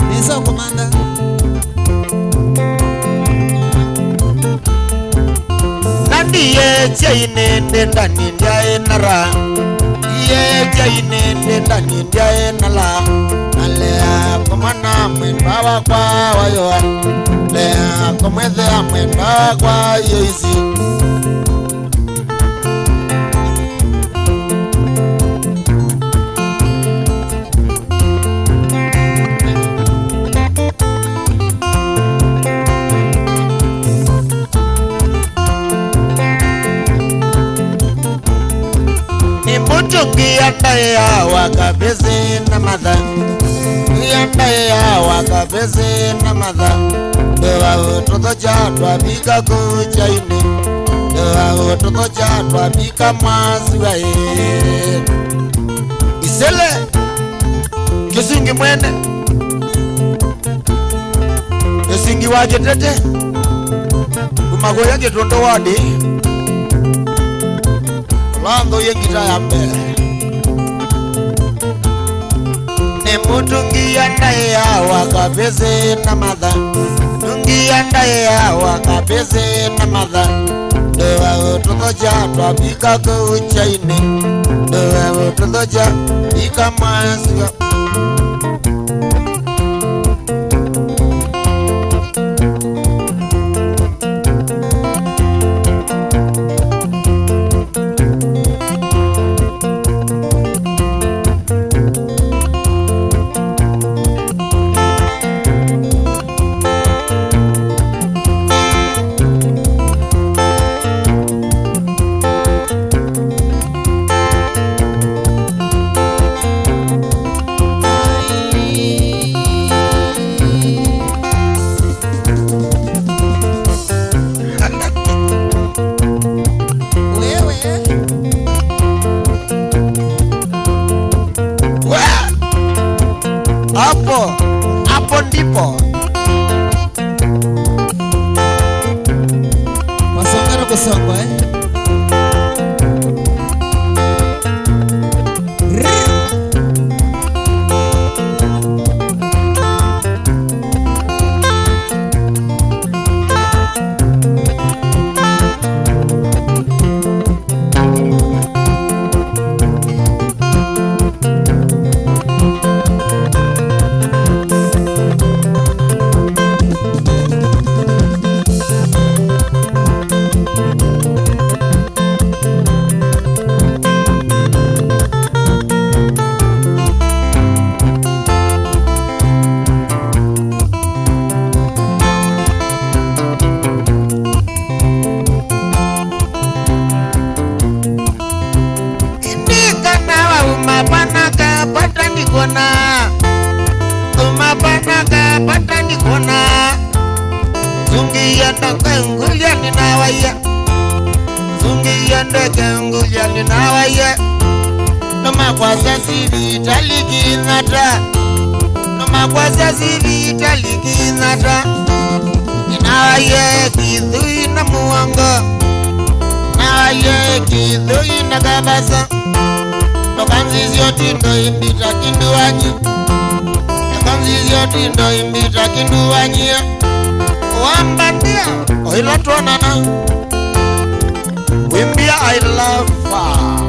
Nisa komanda Nandiye chaine ndani ndiae nara Iye chaine ndani ndiae nala Nalea komana mwendawa kwa wayoa Lea komethea mwendawa kwa yoisi Mutungi yandaye wakabeze na madha Yandaye wakabeze na madha Dewa utoto chatwa bika kuchaine Dewa utoto chatwa bika masiwae Isele Kisingi mwene Kisingi wajetete Kumagoya kitondo wadi Lando yengita ya mbele Nemutungi yandaye ya wakabeze na madha Tungi yandaye ya wakabeze na madha Dewa utotoja twabika kuchaine Dewa utotoja bika masiwa ndeke ngulia ninawaye Zungia ndeke ngulia ninawaye Noma kwa sasi vitali nata Noma kwa sasi vitali nata Ninawaye kidhui na muanga Nawaye kidhui na kabasa Nokanzizio tindo imbita kinduwanyi Nokanzizio tindo imbita kinduwanyi Wambandia oila tuonana Wimbia I love her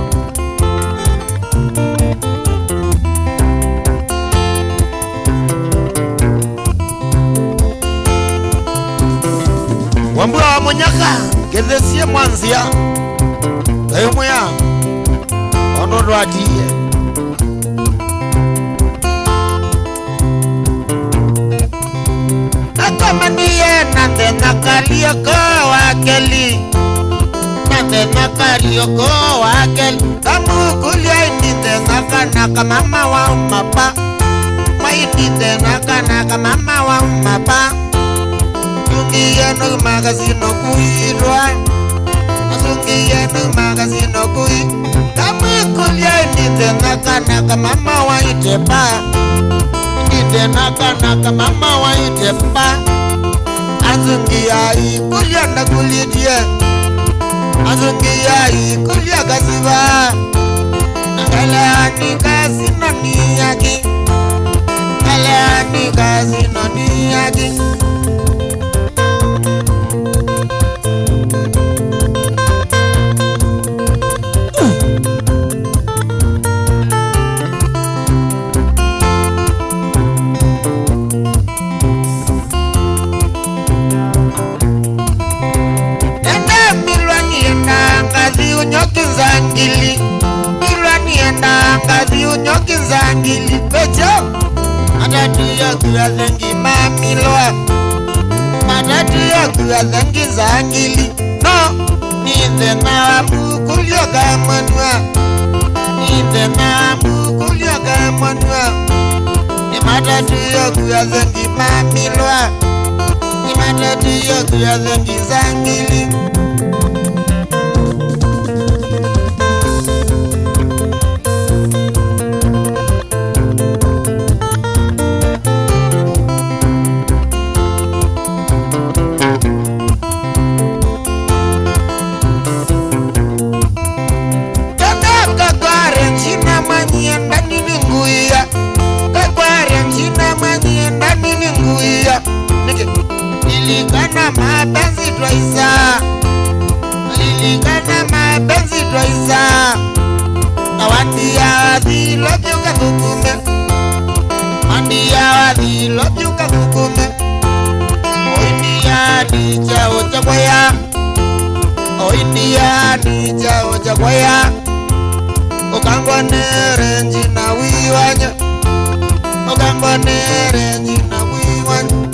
Wambua wa monyaka Kethesie mwanzia Kayumuya Onodo atiye Nakamaniye nande nakalioko wakeli Nande nakalioko wakeli Kamukulia indinde naka mama wa umapa Maitinde naka mama wa umapa Sungiye no magazino kuirwa Sungiye no magazino kuirwa Kamukulia indinde naka mama wa itepa Indinde naka mama wa itepa Azungia ikulia na kulidie Azungia ikulia gaziva Ngalani gazi na niyaki Ngalani gazi na niyaki Zangili Milwani enda ngazi unyoki zangili Pecho Matatu ya kuya zengi mamilwa Matatu ya kuya zengi zangili No Ninde na mukulio gamanwa Ninde na mukulio gamanwa Ni matatu ya kuya zengi mamilwa Ni matatu ya kuya zengi zangili Lilikana mapenzi twaisa Lilikana mapenzi twaisa Na wandia wadhi lobyuka kukume Wandia wadhi lobyuka kukume Oindia ni chao chakwaya Oindia ni chao chakwaya Okangwa nere njina wiwanya Okangwa nere njina wiwanya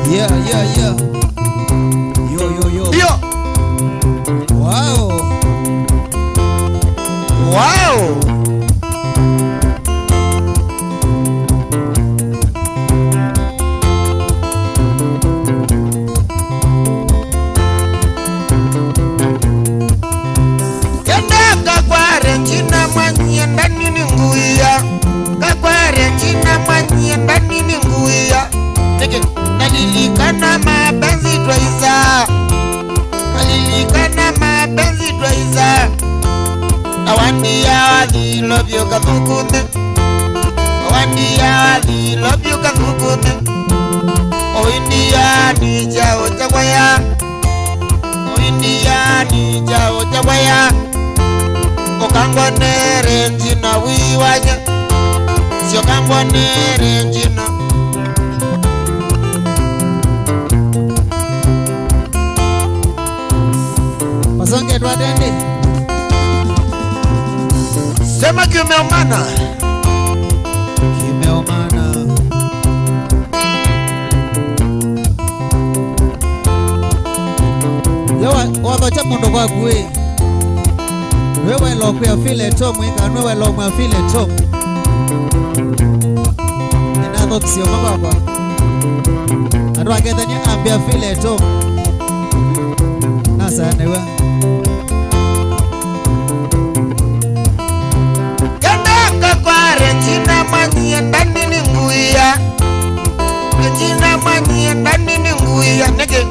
Yeah. Yo. Wow. Kenda kakware njina mwanyi ndani ni nguia Kakware njina mwanyi ndani ni nguia Nalilikana mapenzi twaisa Nalilikana mapenzi twaisa Na wandia wadhi lobyuka kukume Wandia wadhi lobyuka kukume Oindia ni chao chakwaya Oindia ni chao chakwaya Okangwa nere njina wiwanya Sio kangwa nere njina Pasonge tuatende Sema kimeumana Kimeumana Yawa wathocha mundu gwaku ĩ wewe lokwia file tomu ikanwe we lomwa file tomu sio mababa. Ado agetania ambia file to. Nasa newa. Kanaka kware china manyia ndani ni nguia. China manyia ndani ni nguia nege.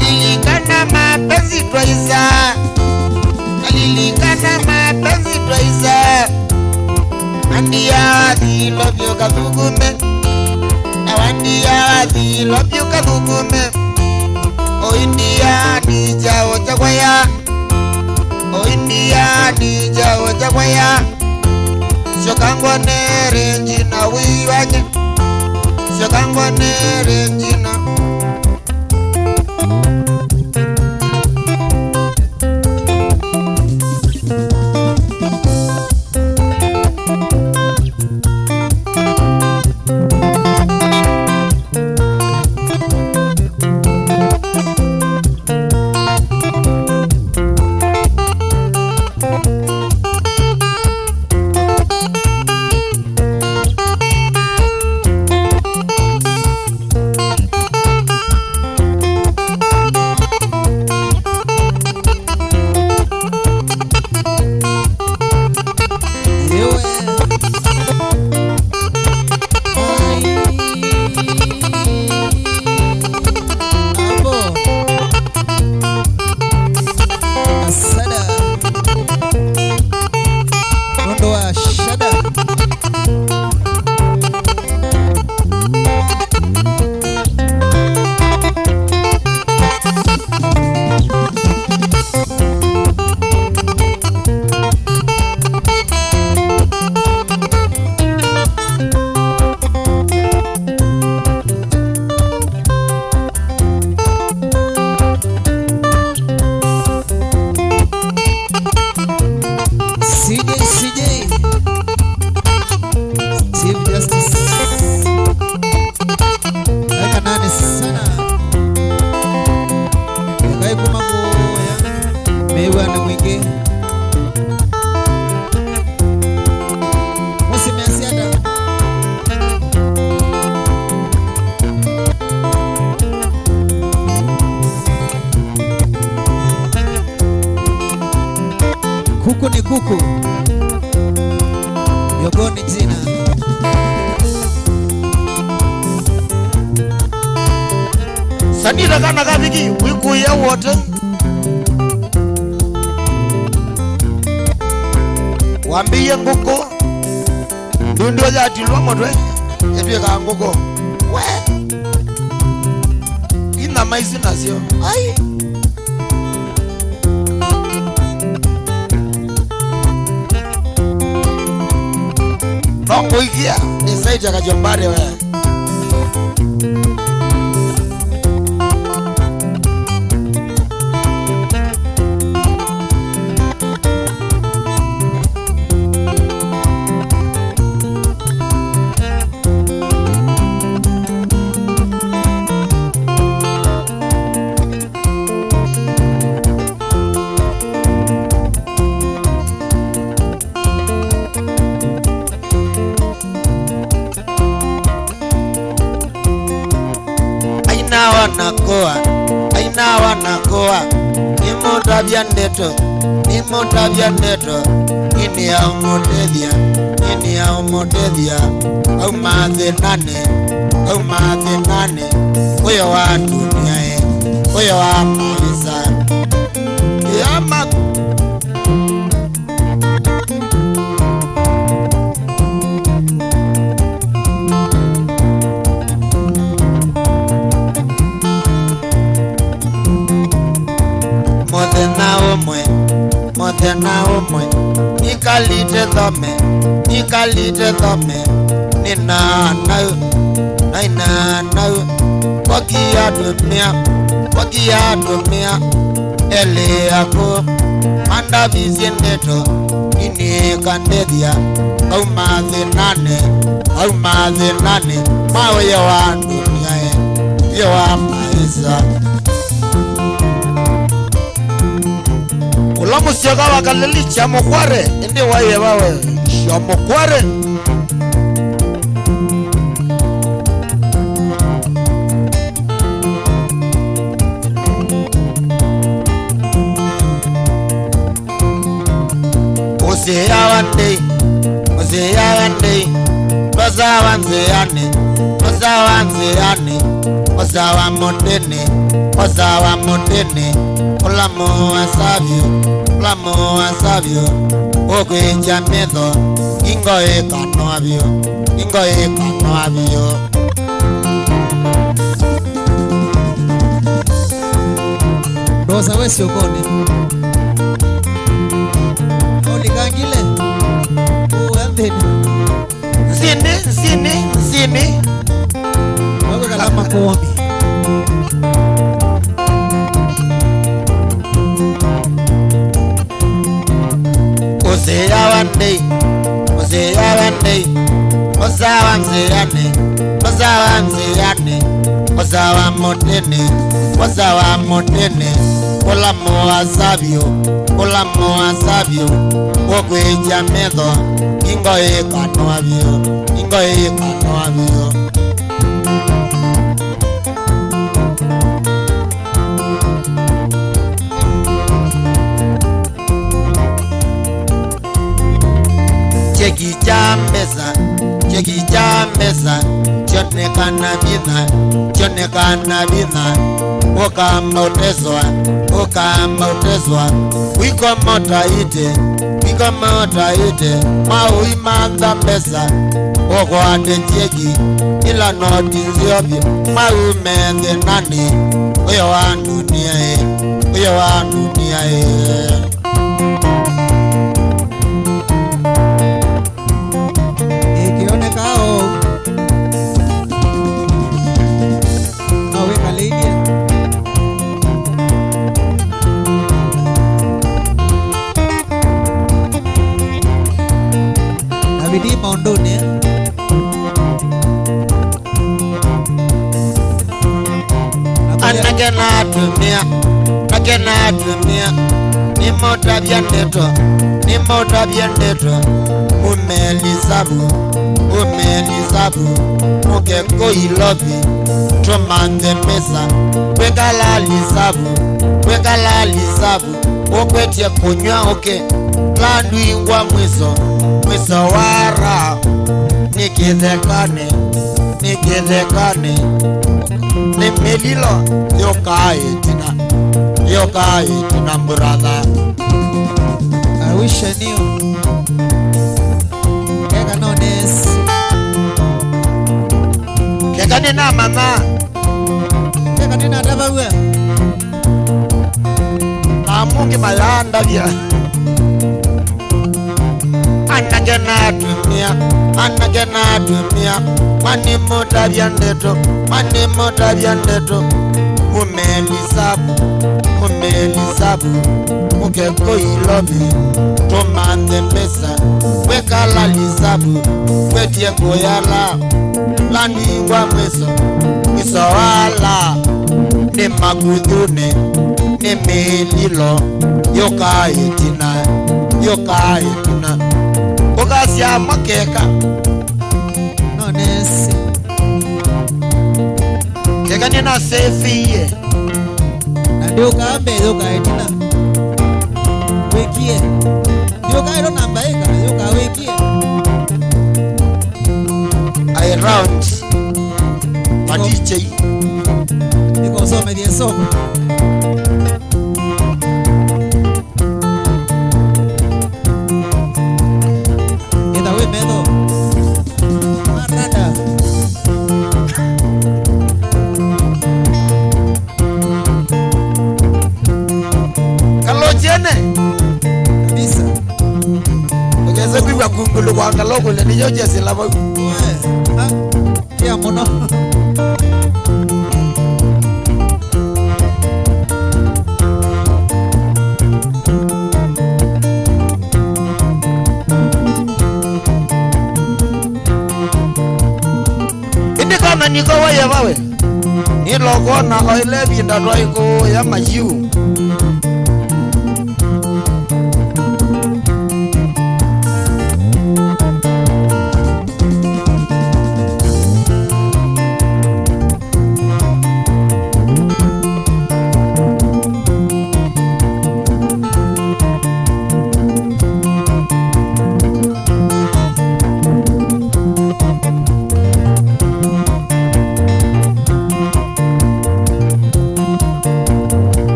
Lilikana mapenzi twaisa. Lilikana mapenzi twaisa. Andia di love you kavugume. Awandia di love you kavugume. O India di jao chakwaya. O India di jao chakwaya. Shokangwa nere njina wiwanye. Shokangwa nere njina. Kuku ni kuku. Yogoni jina. Sanira kana kabiki wiku ya wote. Wambie nguko. Ndundo ya tilwa motwe. Yepye ka nguko. We. Ina maisi nasio. Ai. Nongo ikia. Nisaita kajombare we. Aina wanakoa Nimotavya ndeto Ini ya umotethia Au mathe nane Uyo wa dunia Uyo wa maisa Yama Mothena umwe Nikalite thome Nina nau Wakia dumia Ele yako Manda vizi neto Nini kandethia Au mathe nane Mawe ya wa dunia Ya wa maisa Ulamu siaga wakaleli chamokware Ndi wae wawe Chamokware Usiyawane, usiyawane, osawanzeyane, osawanzeyane, osawamotene, osawamotene, ulamo asavyo, okweja medho, ingo ekano avyo. Rosa we siokone. Oligangile. Uambeni. Sini. Wewe kalama kuombi. Usiyawane, osawamotene, ulamo asavyo, okweja medho, ingo ekano avyo. Chekijambesa, chonekana bina, ukamotezwa, wikomota ite, mauimanda pesa, okwande cheki, ila noti nziobyo, maumende nani, uyo wa dunia Ikionekao aweka lady Nabidi maondoni Nagenatumia Nimota vyandeto Umelisabu Mukeko ilobi Tromande mesa Wekala lisabu Okwetia kunywa oke Landu ingwa mwiso wara Nikithekane Nimelilo Yokai tina brother. I wish I knew. Kega no this. Kega nina mama. Kega nina dava we. Amungi malanda vya. Anagena dunia. Mani moda vyandeto. Umelisabu Mukeko ilobi Tomande mesa Wekala lisabu Wetie koyala Landingwa mwiso wala Ni magudune Ni melilo Yokai tina Ugasia makeka No nesi Kega nina sefiye Ndio kaambe itina wekie ndio kairo namba eka ndio kawekie I round Madiche niko soma die soma enda we medo marada Bisa Ugeze kwiwa kungulu kwa ngalogo le niyo jesi labo ya mono Indi kama niko wae wawe Nilogona oilevi ndatwaiko ya majiu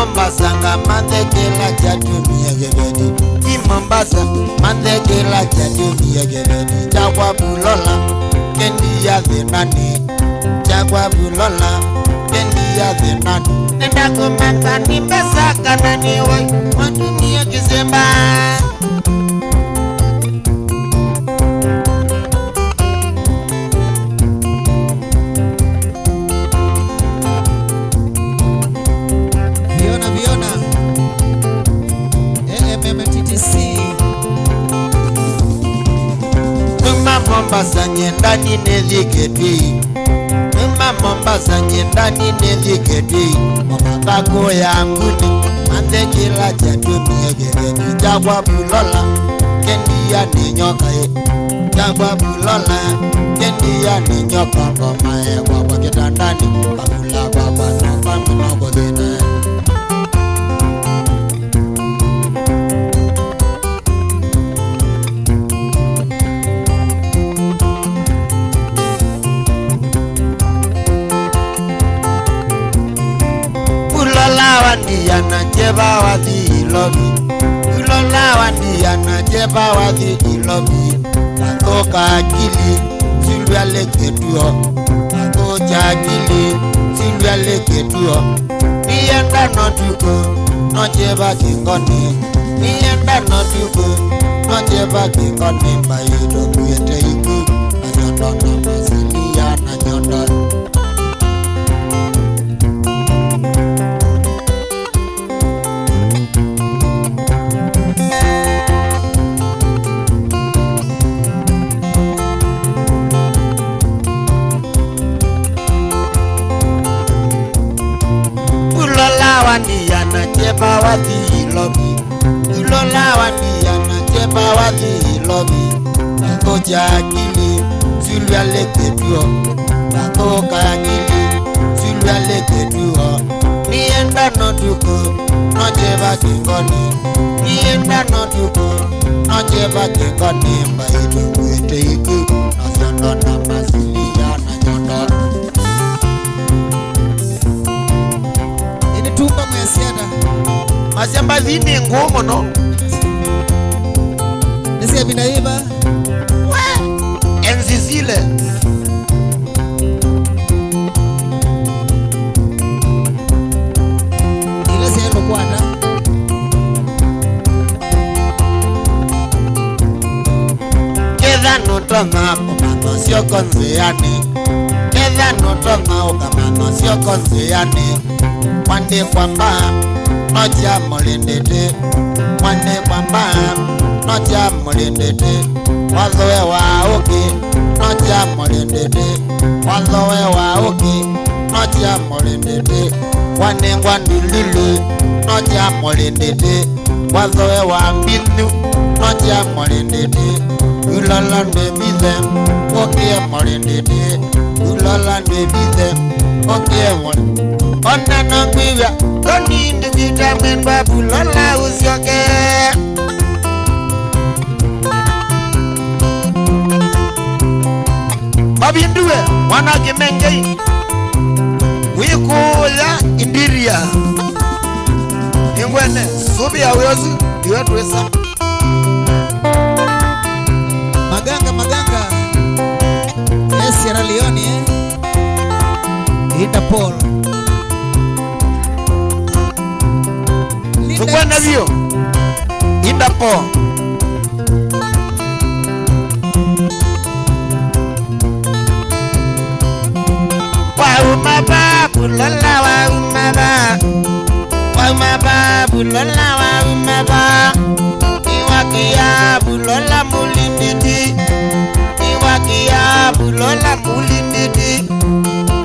Mombasa ngamandekela chatumia gebedi. I Mombasa mandekela chatumia gebedi. Chakwa bulola kendi ya zenani. Chakwa bulola kendi ya zenani. Nenda kumaka ni pesa kanani woi watumia kizemba. Mombasa nyendani neziketwi. Mombasa nyendani neziketwi. Mabako yangu ni mandekela chatumia gebedi. Chakwa bulola kendi ya ni nyoka ye. Chakwa bulola kendi ya ni nyoka ngoma ye. Kwa kitandani kabula kwa noka mnoko zina. Wandiana jeba wazi ilobi. Ulola wandiana jeba wazi ilobi. Akoka akili silvia leketuo. Akocha akili silvia leketuo. Nienda notuko no jeba kingoni. Nienda notuko no jeba kingoni. Bayido kuyete iku anyondo na masilia na nyondo. Wandiana jeba wazi ilobi. Ulola wandiana jeba wazi ilobi. Akocha akili silvia leketuo. Akoka akili silvia leketuo. Nienda notuko no jeba kingoni. Nienda notuko no jeba kingoni. Mbaidu kwete iku nasondo na masilia na nyondo. Tumba mwesiada Masiamba zini ngumu no. Nisi ya binaiba Enzi zile ile sehelo kwata. Keda nutoma kumano sio konzeani. Keda nutoma ukamano sio konzeani. Wande kwamba noja molindete. Wande kwamba noja molindete. Wazoe wa uki noja molindete. Wazoe wa uki noja molindete. Wane ngwandululu noja molindete. Wazoe wa mbinu noja molindete. Ulala nwebize okie molindete. Ulala nwebize okie molindete. Ona nangwivya Toni ndivita mwenba bulola usioke. Babinduwe wanake mengei. Wikuya indiria. Ingwene subi ya uyozi diwetwesa. Maganga Sierra Leone Interpol Tukwana vio Interpol Waumaba bulola waumaba. Waumaba bulola waumaba. Iwakia bulola mulindidi. Iwakia bulola mulindidi.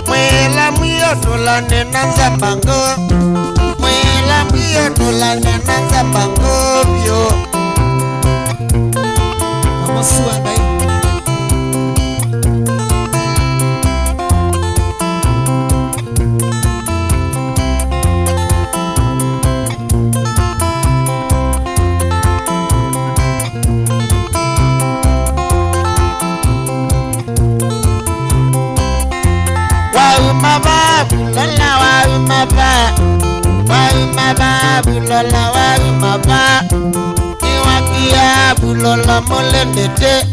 Mwela mwiyotola nena zambango. Mwela mwiyotola nena zambango vyo. Amosuanga maba bulola wari maba iwakia bulola molendete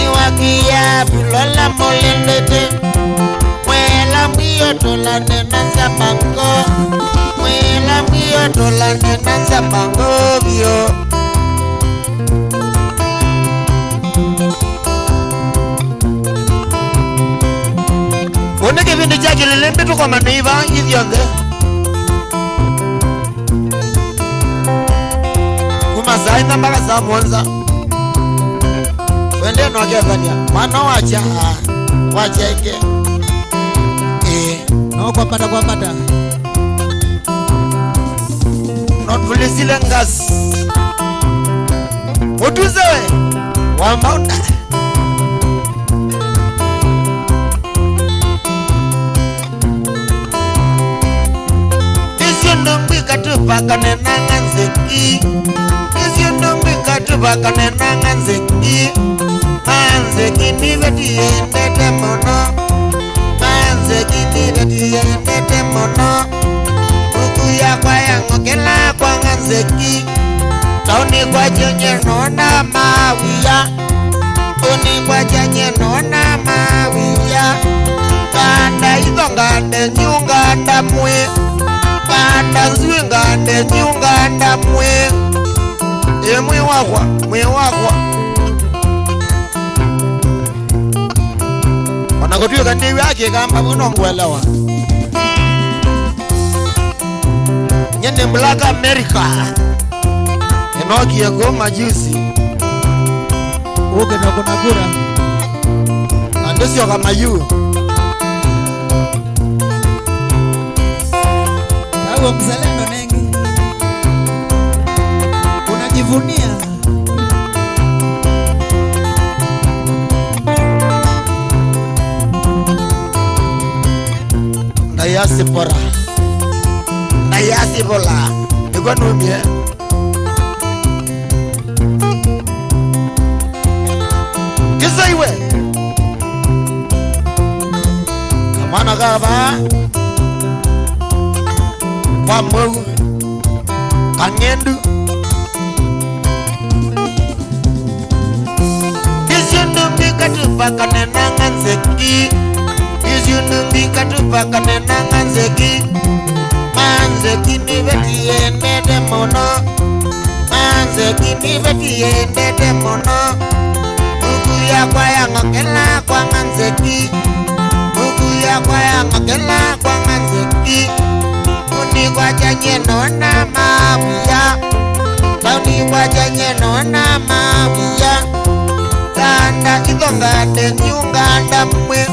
iwakia bulola molendete mwela mwiyo tola nena zabango mwela mwiyo tola nena zabango bio One kipindi chake lilembe tu kwa maneiva hivyo Kumasai na mpaka saa mwanza Wende no Tanzania mwana wacha ike no kwa pata not fulisile ngas Otuzewe wa maunda Isyondongwi katupaka nenanga nzeki Isyondongwi katupaka nenanga nzeki Anzeki nivetiye ndete mono Anzeki nivetiye ndete mono Uku ya kwa yango kela kwa nzeki Tauni kwa jenye nona mawiya Uni kwa jenye nona mawiya Kanda idongande nyunganda mwe Kanda zwingande nyunganda mwe mwe wakwa Wanakotuyo kandiwi ake kamba wino mwelewa Nyende Black America Enoki ya goma juicy Uge noko nagura Andesi yoka mayu Awe mzalendo nengi Unajivunia Nayasi pora Nayasi bola Ego numie Kisa iwe Kamana gaba Kwa mungu Kanyendu Isyundumbi katupaka nenanga nzeki Isyundumbi katupaka nenanga nzeki Manzeki nivetiye ndete mono Manzeki nivetiye ndete mono Uku ya kwa yango kela kwa nzeki Uku ya kwa yango kela kwa nzeki Uni kwa janye nona mawiya Uni kwa janye nona mawiya Kanda idongande nyunganda mwe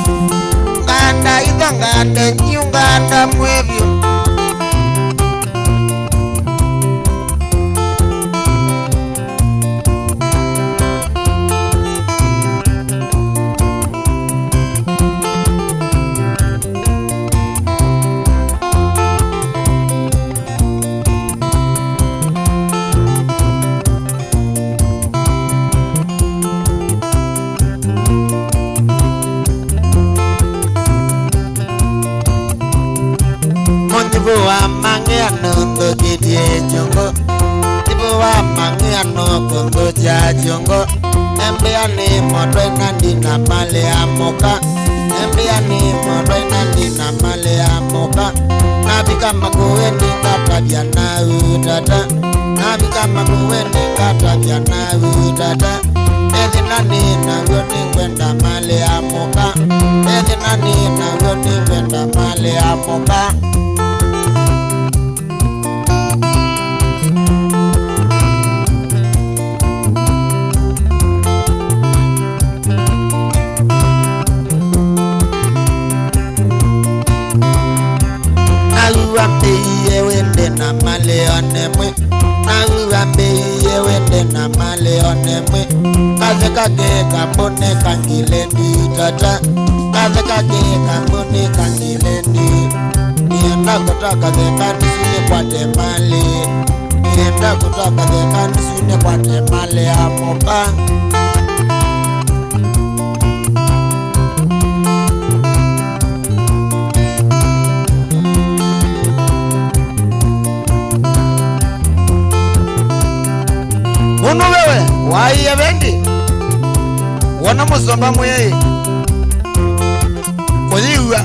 Kanda idongande nyunganda mwe vyo Tibuwa mange anondo kidie jongo Tibuwa mange anoko ngoja jongo Embe ane modwe nandi na male amoka Embe ane modwe nandi na male amoka Nabika makuweni kata vya na udada Nabika makuweni kata vya na udada Ezi nani na yoni kwenda male amoka Ezi nani na yoni kwenda male amoka Uwambeye wende na male onemwe Na uwambeye wende na male onemwe Kaze kage kambone kangilendi tata Kaze kage kambone kangilendi Nienda kutoka zekani sune kwa temale Nienda kutoka zekani sune kwa temale amoka Wana musomba mwe. Kodiwa.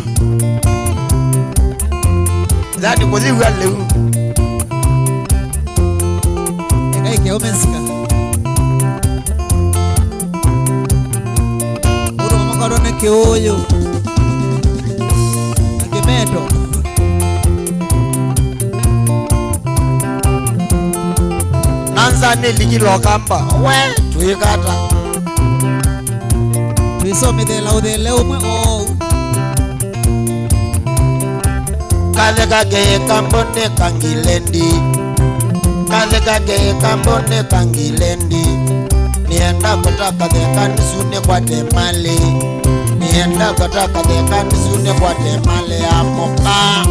Zani kodiwa leo. Eke omenska. Uro makarone ke oyo. Kemeto. Nanza nelikilo kamba. We, tuikata. Tuisome de la umwe o. Kaze kage kambone kangilendi. Kaze kage kambone kangilendi. Nienda kutaka de kanisune kwa temale. Nienda kutaka de kanisune kwa temale ya moka.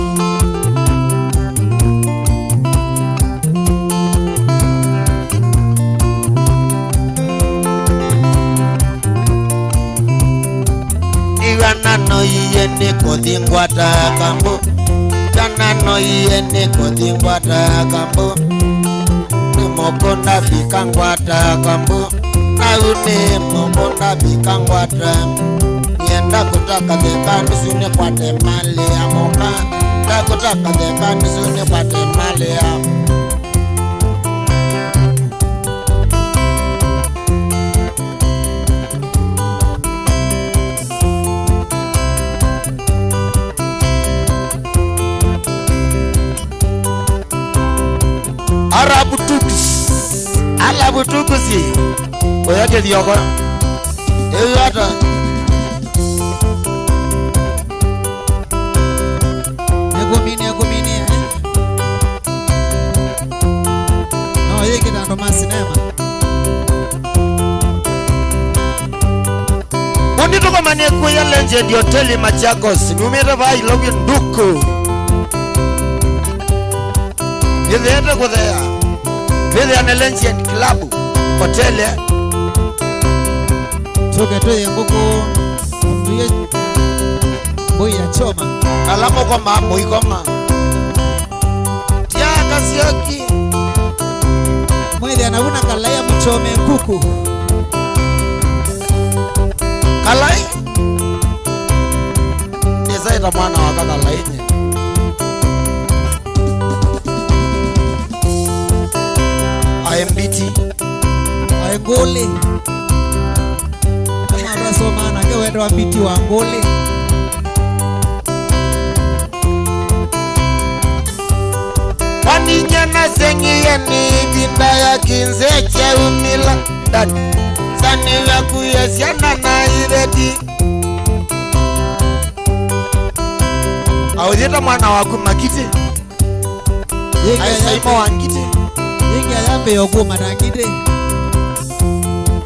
Iwana no yene kodingwata kambo. Kana no yene kodingwata kambo. Mokonda bikangwata kambo. Naune mokonda bikangwata. Nienda kutaka dekanisune kwa temale ya moka. Nienda kutaka dekanisune kwa temale ya Arabu tukusi. Oyake dioko. Eyata. Egomini. No, yeke dando masinema. Mundi tuko manie kuya lenje di hoteli Machakos. Numere vai logi nduku. Yedete kudhea. Vile anelenje club hotel. Toke to yenguko. Tuye boya choma. Alamo kwa mambo ikoma. Tiaka sioki. Mwede anavuna kalaya mchome kuku. Kalai? Nisaita mwana waka kalaini. IMBT. Ngole. Kama raso mana ke wendo wa biti wa ngole. Waninyana sengi yeni dinda ya kinzeche umila dani. Sani ya kuyesiana na ireti. Awezeta mwana waku makite. Aisaima wangite. Yenge ayambe yoku matangite.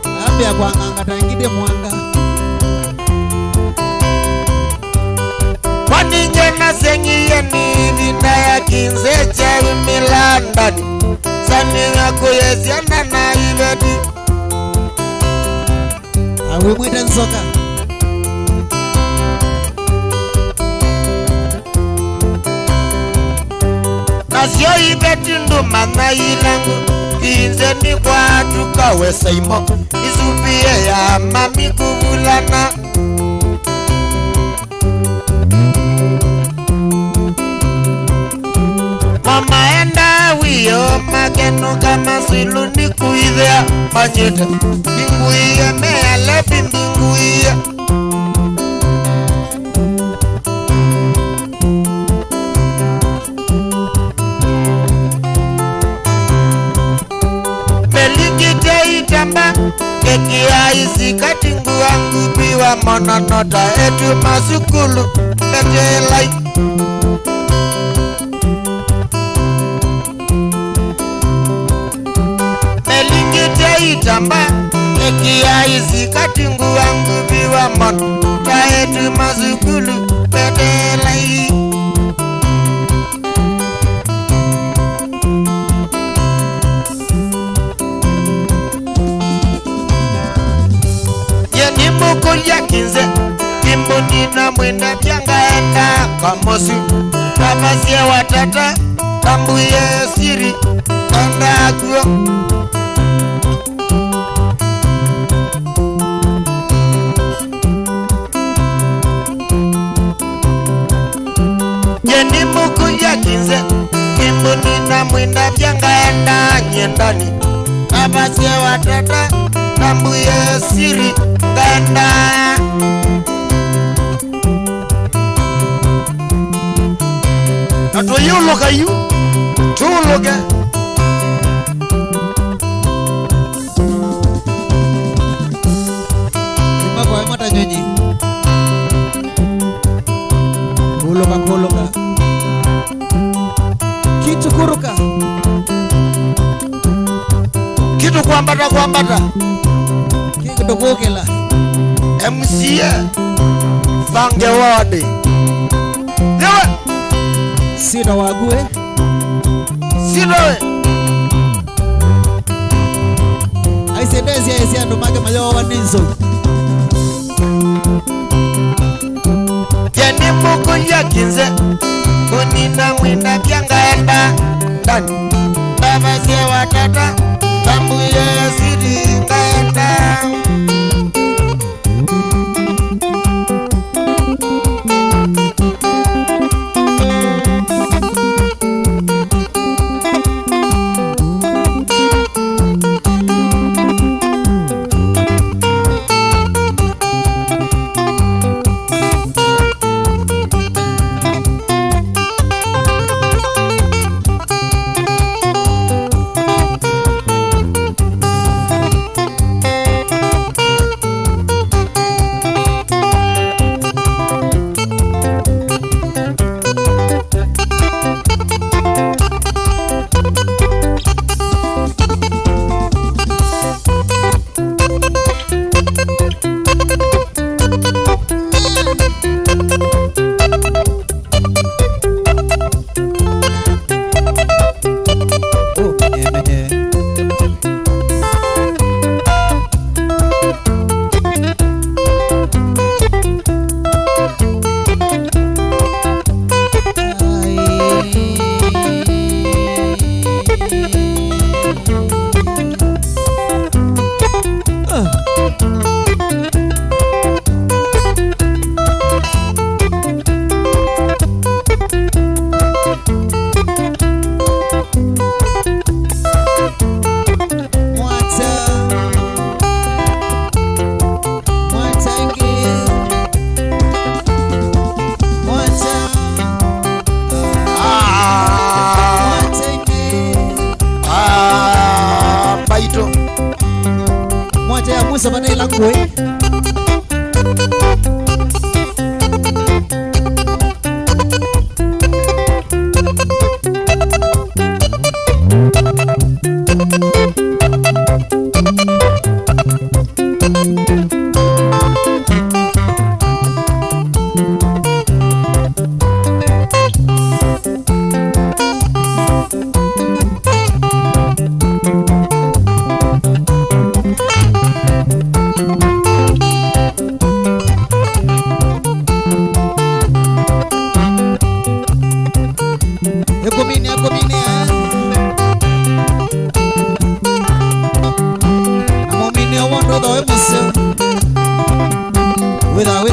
Ayambe ya kuanganga tangite mwanga. Waninyana sengi yeni dinda ya kinzeche umila dani. Sani ya kuyesiana na ireti. Awe mwita nsoka. Nasio ibeti ndumana ilangu. Inze ni kwa tukawe saimo. Isupie ya mami kuvulana. Mama enda wiyo mageno kama silu ni kuidhea manyete. Binguia meale binguia. Melikite itamba keki ya isi katingu wangu biwa mononota etu masukulu petelai. Melikite itamba keki ya isi katingu wangu biwa mononota etu masukulu petelai. Kulia kinze Kimbo nina mwenda byanga enda Kamosu Kamasie watata Kambuye siri Kanda akuyo Jeni muku ya kinze Kimbuni na mwinda vyangaenda nyendani Nabasi ya watata Nambuye siri Ganda Nato yu loka yu Tu loka Mako ya mata nyonyi Koloka Kitu kuruka Kitu kuambata Kitu kukela MCA Fange wade Yewe Sida wague Sida Aisedezi ya isi ando mage mayo waninzo Jeni muku ya kinze Kunina mwina vyangaenda Ndani Nabasi ya watata Nambuye siri Ganda Musa bana ila kwe With our